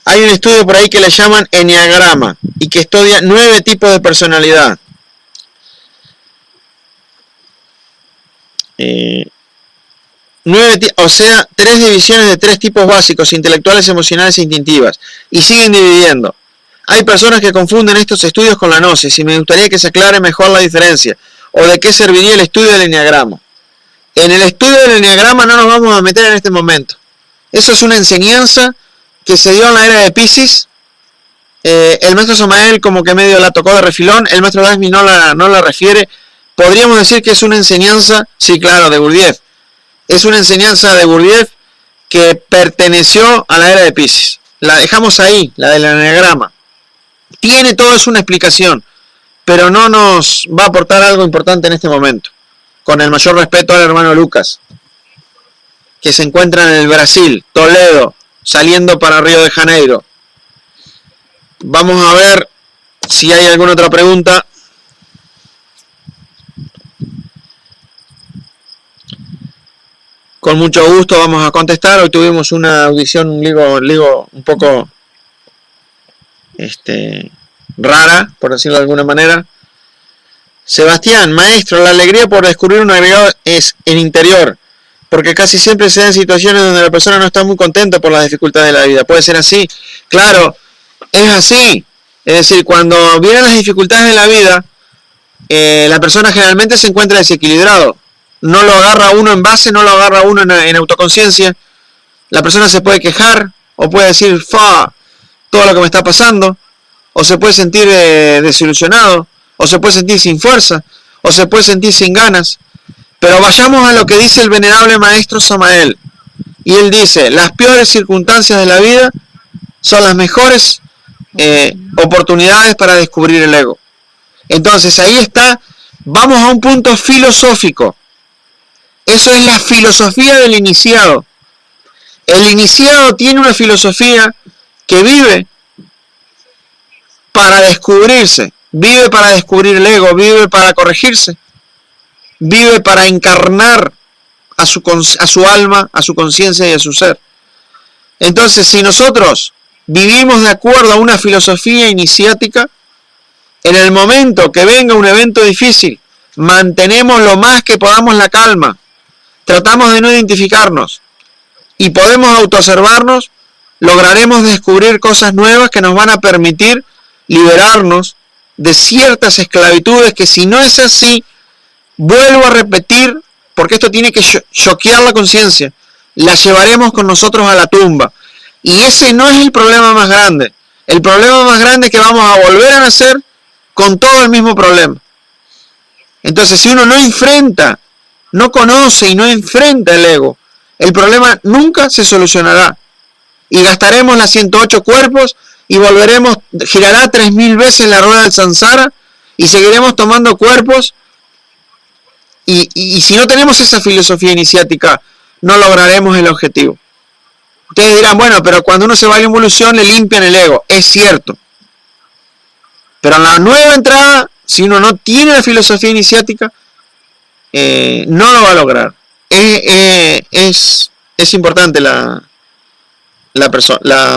S1: Hay un estudio por ahí que le llaman Enneagrama y que estudia 9 tipos de personalidad. O sea, 3 divisiones de 3 tipos básicos, intelectuales, emocionales e instintivas. Y siguen dividiendo. Hay personas que confunden estos estudios con la gnosis y me gustaría que se aclare mejor la diferencia. ¿O de qué serviría el estudio del enneagrama? En el estudio del enneagrama no nos vamos a meter en este momento. Eso es una enseñanza que se dio en la era de Piscis. El maestro Samael como que medio la tocó de refilón. El maestro Laxmi no la refiere. Podríamos decir que es una enseñanza, sí claro, de Gurdjieff. Es una enseñanza de Gurdjieff que perteneció a la era de Piscis. La dejamos ahí, la del enneagrama. Tiene todo eso una explicación, pero no nos va a aportar algo importante en este momento. Con el mayor respeto al hermano Lucas, que se encuentra en el Brasil, Toledo, saliendo para Río de Janeiro. Vamos a ver si hay alguna otra pregunta. Con mucho gusto vamos a contestar. Hoy tuvimos una audición, digo un poco rara, por decirlo de alguna manera. Sebastián, maestro, la alegría por descubrir un agregado es en interior, porque casi siempre se dan situaciones donde la persona no está muy contenta por las dificultades de la vida. ¿Puede ser así? Claro, es así. Es decir, cuando vienen las dificultades de la vida, la persona generalmente se encuentra desequilibrado. No lo agarra uno en base, no lo agarra uno en autoconciencia. La persona se puede quejar, o puede decir, todo lo que me está pasando, o se puede sentir desilusionado, o se puede sentir sin fuerza, o se puede sentir sin ganas. Pero vayamos a lo que dice el venerable maestro Samael. Y él dice, las peores circunstancias de la vida son las mejores oportunidades para descubrir el ego. Entonces ahí está, vamos a un punto filosófico. Eso es la filosofía del iniciado. El iniciado tiene una filosofía que vive para descubrirse, vive para descubrir el ego, vive para corregirse, vive para encarnar a su alma, a su conciencia y a su ser. Entonces, si nosotros vivimos de acuerdo a una filosofía iniciática, en el momento que venga un evento difícil, mantenemos lo más que podamos la calma, tratamos de no identificarnos y podemos autoobservarnos, lograremos descubrir cosas nuevas que nos van a permitir liberarnos de ciertas esclavitudes que, si no es así, vuelvo a repetir, porque esto tiene que choquear la conciencia, la llevaremos con nosotros a la tumba. Y ese no es el problema más grande. El problema más grande es que vamos a volver a nacer con todo el mismo problema. Entonces, si uno no no conoce y no enfrenta el ego, el problema nunca se solucionará. Y gastaremos las 108 cuerpos y volveremos, girará 3000 veces la rueda del samsara y seguiremos tomando cuerpos. Y si no tenemos esa filosofía iniciática, no lograremos el objetivo. Ustedes dirán, bueno, pero cuando uno se va a la involución le limpian el ego. Es cierto. Pero en la nueva entrada, si uno no tiene la filosofía iniciática, no lo va a lograr. Es importante la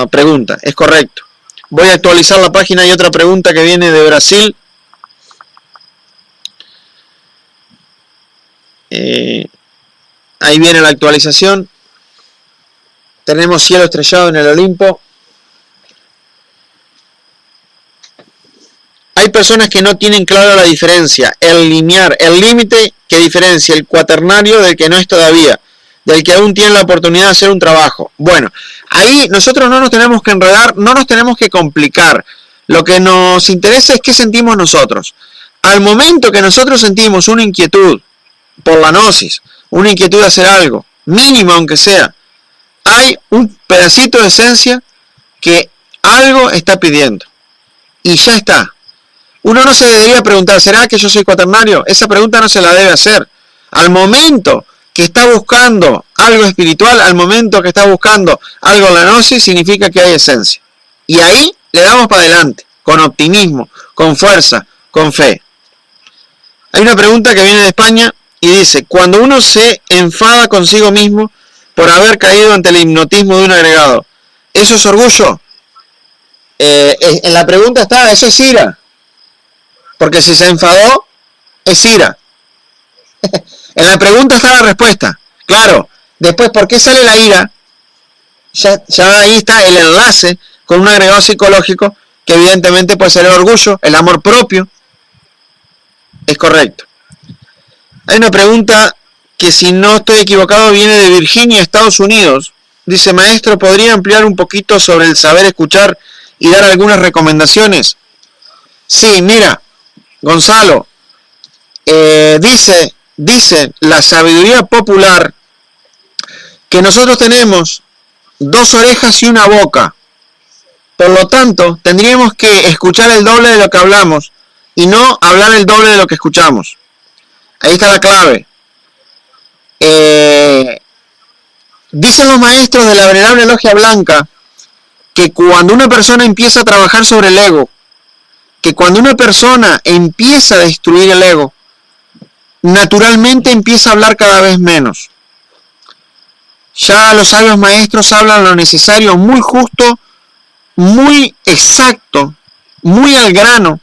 S1: pregunta, es correcto. Voy a actualizar la página. Hay otra pregunta que viene de Brasil. Ahí viene la actualización. Tenemos cielo estrellado en el Olimpo. Hay personas que no tienen claro la diferencia, el lineal, el límite que diferencia el cuaternario del que no es todavía, del que aún tiene la oportunidad de hacer un trabajo. Bueno, ahí nosotros no nos tenemos que enredar, no nos tenemos que complicar. Lo que nos interesa es qué sentimos nosotros. Al momento que nosotros sentimos una inquietud por la gnosis, una inquietud de hacer algo, mínimo aunque sea, hay un pedacito de esencia que algo está pidiendo. Y ya está. Uno no se debería preguntar, ¿será que yo soy cuaternario? Esa pregunta no se la debe hacer. Al momento que está buscando algo espiritual, al momento que está buscando algo en la gnosis, significa que hay esencia. Y ahí le damos para adelante, con optimismo, con fuerza, con fe. Hay una pregunta que viene de España y dice, cuando uno se enfada consigo mismo por haber caído ante el hipnotismo de un agregado, ¿eso es orgullo? En la pregunta está, eso es ira. Porque si se enfadó, es ira. En la pregunta está la respuesta. Claro, después, ¿por qué sale la ira? Ya ahí está el enlace con un agregado psicológico que evidentemente puede ser el orgullo, el amor propio. Es correcto. Hay una pregunta que, si no estoy equivocado, viene de Virginia, Estados Unidos. Dice, maestro, ¿podría ampliar un poquito sobre el saber escuchar y dar algunas recomendaciones? Sí, mira, Gonzalo, dice la sabiduría popular que nosotros tenemos 2 orejas y una boca. Por lo tanto, tendríamos que escuchar el doble de lo que hablamos y no hablar el doble de lo que escuchamos. Ahí está la clave. Dicen los maestros de la venerable logia blanca que cuando una persona empieza a trabajar sobre el ego, que cuando una persona empieza a destruir el ego, naturalmente empieza a hablar cada vez menos. Ya los sabios maestros hablan lo necesario, muy justo, muy exacto, muy al grano.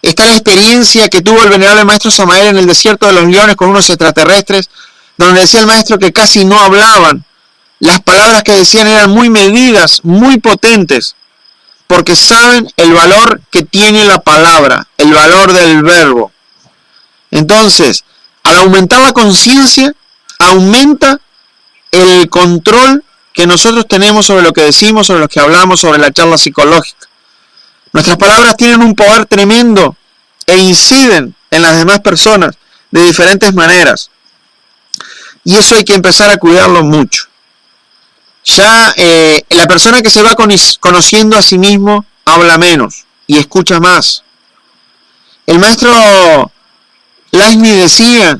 S1: Está la experiencia que tuvo el venerable maestro Samael en el desierto de los leones con unos extraterrestres, donde decía el maestro que casi no hablaban. Las palabras que decían eran muy medidas, muy potentes, porque saben el valor que tiene la palabra, el valor del verbo. Entonces, al aumentar la conciencia, aumenta el control que nosotros tenemos sobre lo que decimos, sobre lo que hablamos, sobre la charla psicológica. Nuestras palabras tienen un poder tremendo e inciden en las demás personas de diferentes maneras. Y eso hay que empezar a cuidarlo mucho. Ya la persona que se va conociendo a sí mismo habla menos y escucha más. El maestro Lakshmi decía,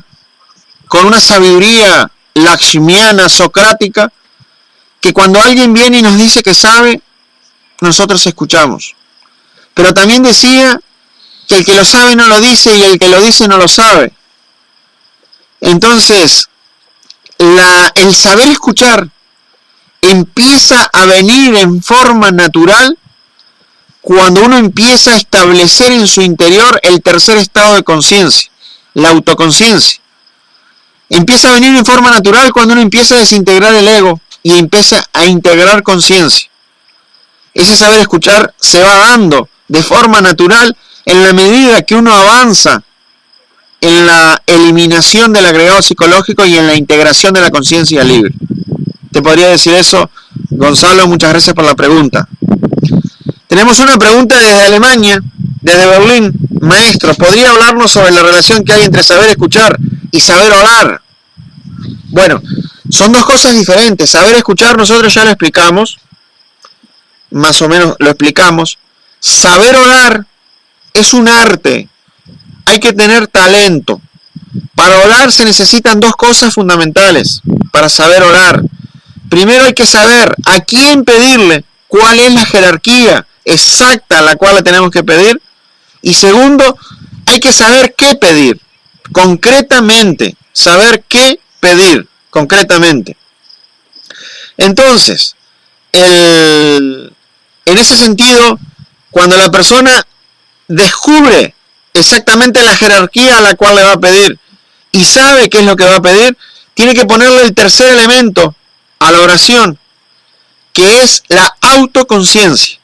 S1: con una sabiduría lakshmiana, socrática, que cuando alguien viene y nos dice que sabe, nosotros escuchamos. Pero también decía que el que lo sabe no lo dice y el que lo dice no lo sabe. Entonces, el saber escuchar empieza a venir en forma natural cuando uno empieza a establecer en su interior el tercer estado de conciencia, la autoconciencia. Empieza a venir en forma natural cuando uno empieza a desintegrar el ego y empieza a integrar conciencia. Ese saber escuchar se va dando de forma natural en la medida que uno avanza en la eliminación del agregado psicológico y en la integración de la conciencia libre. Te podría decir eso, Gonzalo, muchas gracias por la pregunta. Tenemos una pregunta desde Alemania, desde Berlín. Maestro, ¿podría hablarnos sobre la relación que hay entre saber escuchar y saber orar? Bueno, son dos cosas diferentes. Saber escuchar, nosotros ya lo explicamos, más o menos lo explicamos. Saber orar es un arte, hay que tener talento. Para orar se necesitan dos cosas fundamentales para saber orar. Primero hay que saber a quién pedirle, cuál es la jerarquía exacta a la cual le tenemos que pedir. Y segundo, hay que saber qué pedir, concretamente, saber qué pedir, concretamente. Entonces, en ese sentido, cuando la persona descubre exactamente la jerarquía a la cual le va a pedir y sabe qué es lo que va a pedir, tiene que ponerle el tercer elemento a la oración, que es la autoconciencia.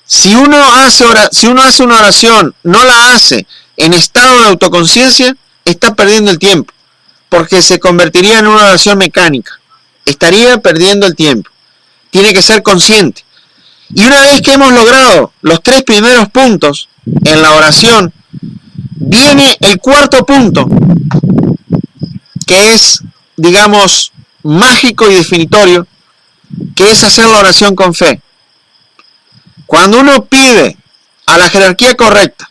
S1: Si uno hace una oración, no la hace en estado de autoconciencia, está perdiendo el tiempo, porque se convertiría en una oración mecánica. Estaría perdiendo el tiempo. Tiene que ser consciente. Y una vez que hemos logrado los tres primeros puntos en la oración, viene el cuarto punto, que es, digamos, mágico y definitorio, que es hacer la oración con fe. Cuando uno pide a la jerarquía correcta,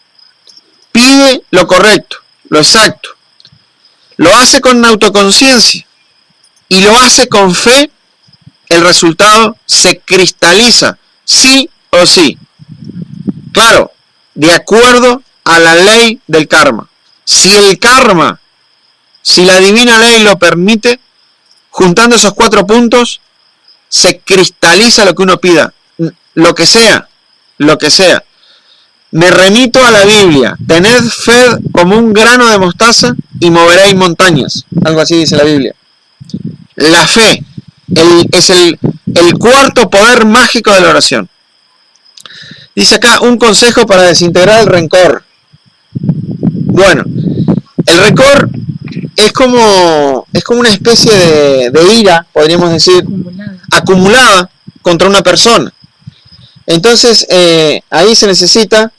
S1: pide lo correcto, lo exacto, lo hace con autoconciencia y lo hace con fe, el resultado se cristaliza, sí o sí. Claro, de acuerdo a la ley del karma. Si el karma, si la divina ley lo permite, juntando esos 4 puntos, se cristaliza lo que uno pida, lo que sea, lo que sea. Me remito a la Biblia: tened fe como un grano de mostaza y moveréis montañas. Algo así dice la Biblia. La fe es el cuarto poder mágico de la oración. Dice acá un consejo para desintegrar el rencor. Bueno, el rencor es como una especie de ira, podríamos decir, acumulada contra una persona. Entonces, ahí se necesita,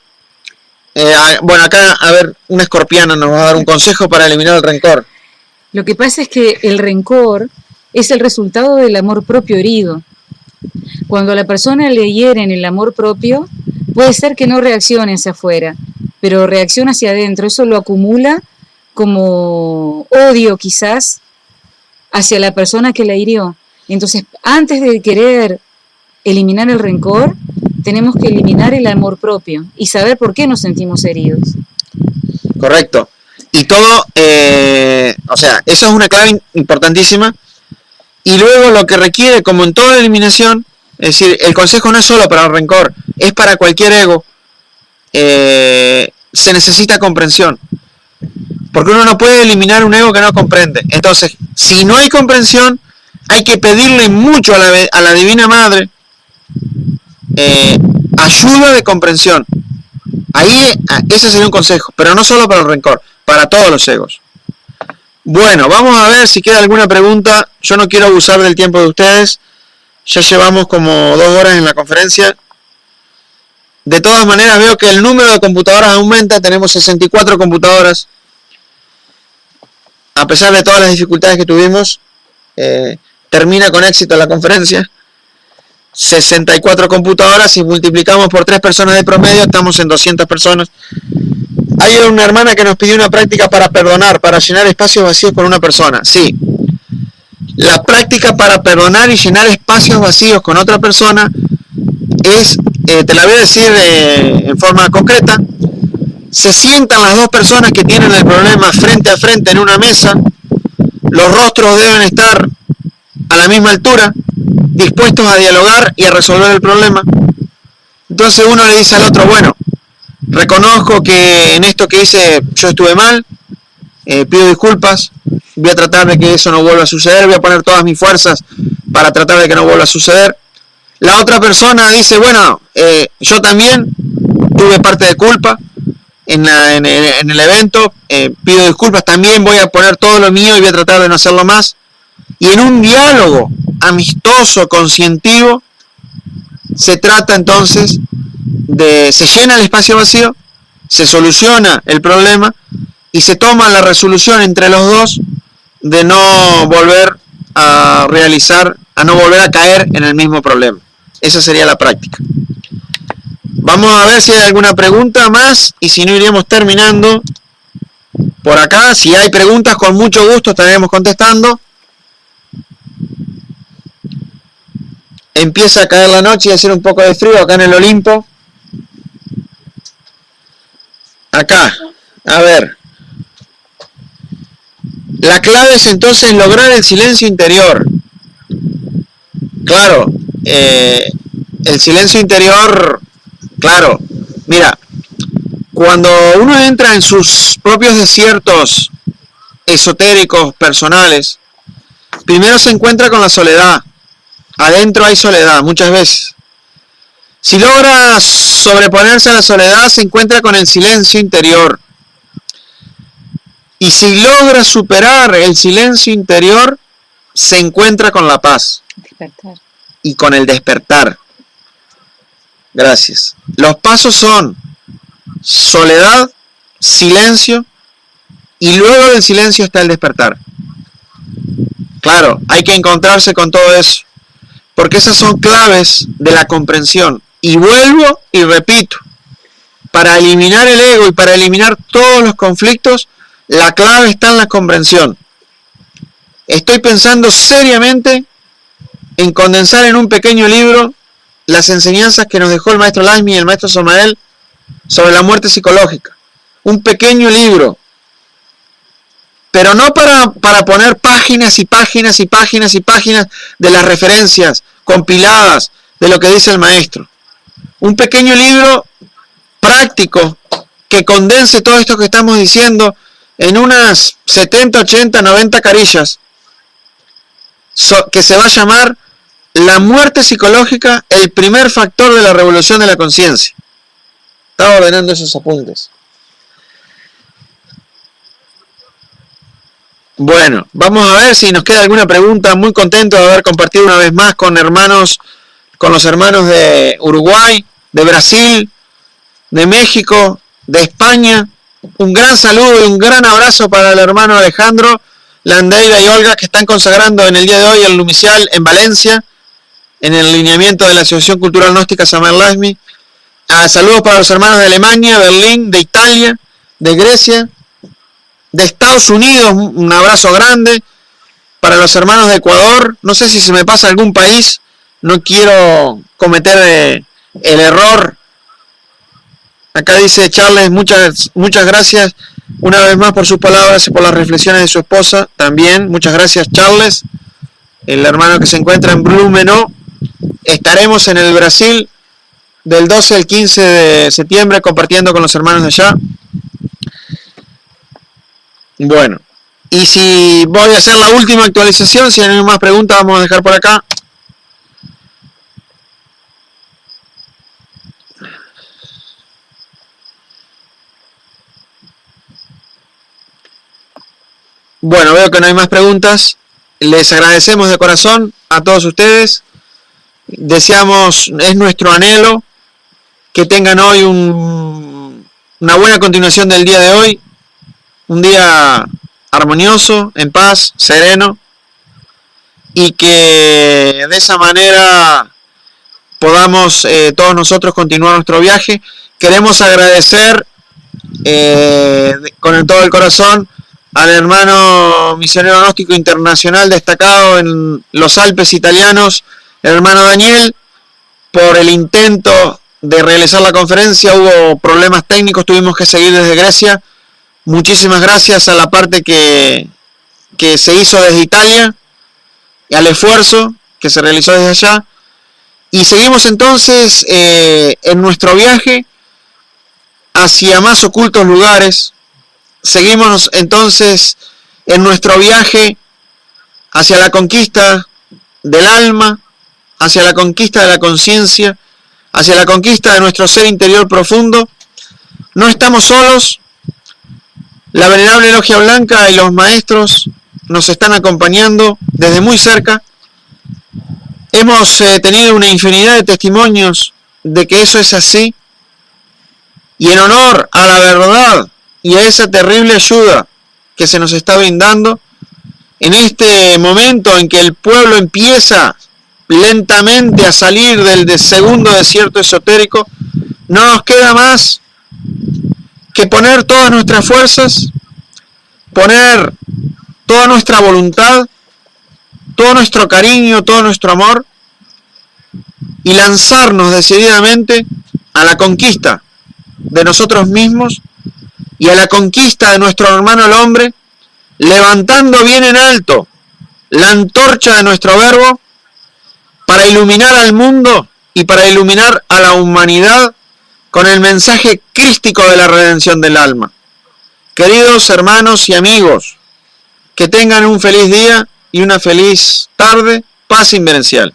S1: bueno, acá, a ver, una escorpiana nos va a dar un consejo para eliminar el rencor.
S2: Lo que pasa es que el rencor es el resultado del amor propio herido. Cuando a la persona le hieren el amor propio, puede ser que no reaccione hacia afuera, pero reacciona hacia adentro. Eso lo acumula como odio, quizás, hacia la persona que la hirió. Entonces, antes de querer eliminar el rencor, tenemos que eliminar el amor propio y saber por qué nos sentimos heridos.
S1: Correcto. Y todo, o sea, eso es una clave importantísima. Y luego lo que requiere, como en toda eliminación, es decir, el consejo no es solo para el rencor, es para cualquier ego. Se necesita comprensión. Porque uno no puede eliminar un ego que no comprende. Entonces, si no hay comprensión, hay que pedirle mucho a la Divina Madre ayuda de comprensión. Ahí, ese sería un consejo, pero no solo para el rencor, para todos los egos. Bueno, vamos a ver si queda alguna pregunta. Yo no quiero abusar del tiempo de ustedes. Ya llevamos como 2 horas en la conferencia. De todas maneras, veo que el número de computadoras aumenta. Tenemos 64 computadoras. A pesar de todas las dificultades que tuvimos, termina con éxito la conferencia. 64 computadoras. Si multiplicamos por 3 personas de promedio, estamos en 200 personas. Hay una hermana que nos pidió una práctica para perdonar, para llenar espacios vacíos con una persona. Sí, la práctica para perdonar y llenar espacios vacíos con otra persona es, te la voy a decir en forma concreta. Se sientan las dos personas que tienen el problema frente a frente en una mesa. Los rostros deben estar a la misma altura, dispuestos a dialogar y a resolver el problema. Entonces uno le dice al otro: bueno, reconozco que en esto que hice yo estuve mal, pido disculpas, voy a tratar de que eso no vuelva a suceder, voy a poner todas mis fuerzas para tratar de que no vuelva a suceder. La otra persona dice: bueno, yo también tuve parte de culpa en el evento, pido disculpas, también voy a poner todo lo mío y voy a tratar de no hacerlo más. Y en un diálogo amistoso, conscientivo, se trata entonces se llena el espacio vacío, se soluciona el problema y se toma la resolución entre los dos de no volver a realizar, a no volver a caer en el mismo problema. Esa sería la práctica. Vamos a ver si hay alguna pregunta más y si no iríamos terminando por acá. Si hay preguntas, con mucho gusto estaremos contestando. Empieza a caer la noche y a hacer un poco de frío acá en el Olimpo. Acá, a ver. La clave es entonces lograr el silencio interior. Claro, el silencio interior, claro, mira, cuando uno entra en sus propios desiertos esotéricos, personales, primero se encuentra con la soledad. Adentro hay soledad, muchas veces. Si logra sobreponerse a la soledad, se encuentra con el silencio interior. Y si logra superar el silencio interior, se encuentra con la paz.
S2: Despertar.
S1: Y con el despertar. Gracias. Los pasos son soledad, silencio, y luego del silencio está el despertar. Claro, hay que encontrarse con todo eso, porque esas son claves de la comprensión. Y vuelvo y repito, para eliminar el ego y para eliminar todos los conflictos, la clave está en la comprensión. Estoy pensando seriamente en condensar en un pequeño libro las enseñanzas que nos dejó el maestro Laxmi y el maestro Samael sobre la muerte psicológica. Un pequeño libro. Pero no para poner páginas y páginas y páginas y páginas de las referencias compiladas de lo que dice el maestro. Un pequeño libro práctico que condense todo esto que estamos diciendo en unas 70, 80, 90 carillas, que se va a llamar La muerte psicológica, el primer factor de la revolución de la conciencia. Estaba ordenando esos apuntes. Bueno, vamos a ver si nos queda alguna pregunta. Muy contento de haber compartido una vez más con los hermanos de Uruguay, de Brasil, de México, de España. Un gran saludo y un gran abrazo para el hermano Alejandro, Landeira y Olga, que están consagrando en el día de hoy el Lumicial en Valencia, en el lineamiento de la Asociación Cultural Gnóstica Samael Laxmi. Saludos para los hermanos de Alemania, Berlín, de Italia, de Grecia, de Estados Unidos. Un abrazo grande para los hermanos de Ecuador. No sé si se me pasa algún país, no quiero cometer el error. Acá dice Charles, muchas gracias una vez más por sus palabras y por las reflexiones de su esposa. También, muchas gracias Charles, el hermano que se encuentra en Blumenau. Estaremos en el Brasil del 12 al 15 de septiembre compartiendo con los hermanos de allá. Bueno, y si voy a hacer la última actualización, si hay más preguntas vamos a dejar por acá. Bueno, veo que no hay más preguntas. Les agradecemos de corazón a todos ustedes. Deseamos, es nuestro anhelo, que tengan hoy una buena continuación del día de hoy. Un día armonioso, en paz, sereno. Y que de esa manera podamos todos nosotros continuar nuestro viaje. Queremos agradecer con todo el corazón al hermano misionero gnóstico internacional destacado en los Alpes italianos, el hermano Daniel, por el intento de realizar la conferencia. Hubo problemas técnicos, tuvimos que seguir desde Grecia. Muchísimas gracias a la parte que se hizo desde Italia y al esfuerzo que se realizó desde allá. Y seguimos entonces en nuestro viaje hacia más ocultos lugares. Seguimos entonces en nuestro viaje hacia la conquista del alma, hacia la conquista de la conciencia, hacia la conquista de nuestro ser interior profundo. No estamos solos. La venerable Logia Blanca y los maestros nos están acompañando desde muy cerca. Hemos tenido una infinidad de testimonios de que eso es así. Y en honor a la verdad y a esa terrible ayuda que se nos está brindando, en este momento en que el pueblo empieza lentamente a salir del segundo desierto esotérico, no nos queda más que poner todas nuestras fuerzas, poner toda nuestra voluntad, todo nuestro cariño, todo nuestro amor, y lanzarnos decididamente a la conquista de nosotros mismos y a la conquista de nuestro hermano el hombre, levantando bien en alto la antorcha de nuestro verbo para iluminar al mundo y para iluminar a la humanidad con el mensaje crístico de la redención del alma. Queridos hermanos y amigos, que tengan un feliz día y una feliz tarde. Paz inverencial.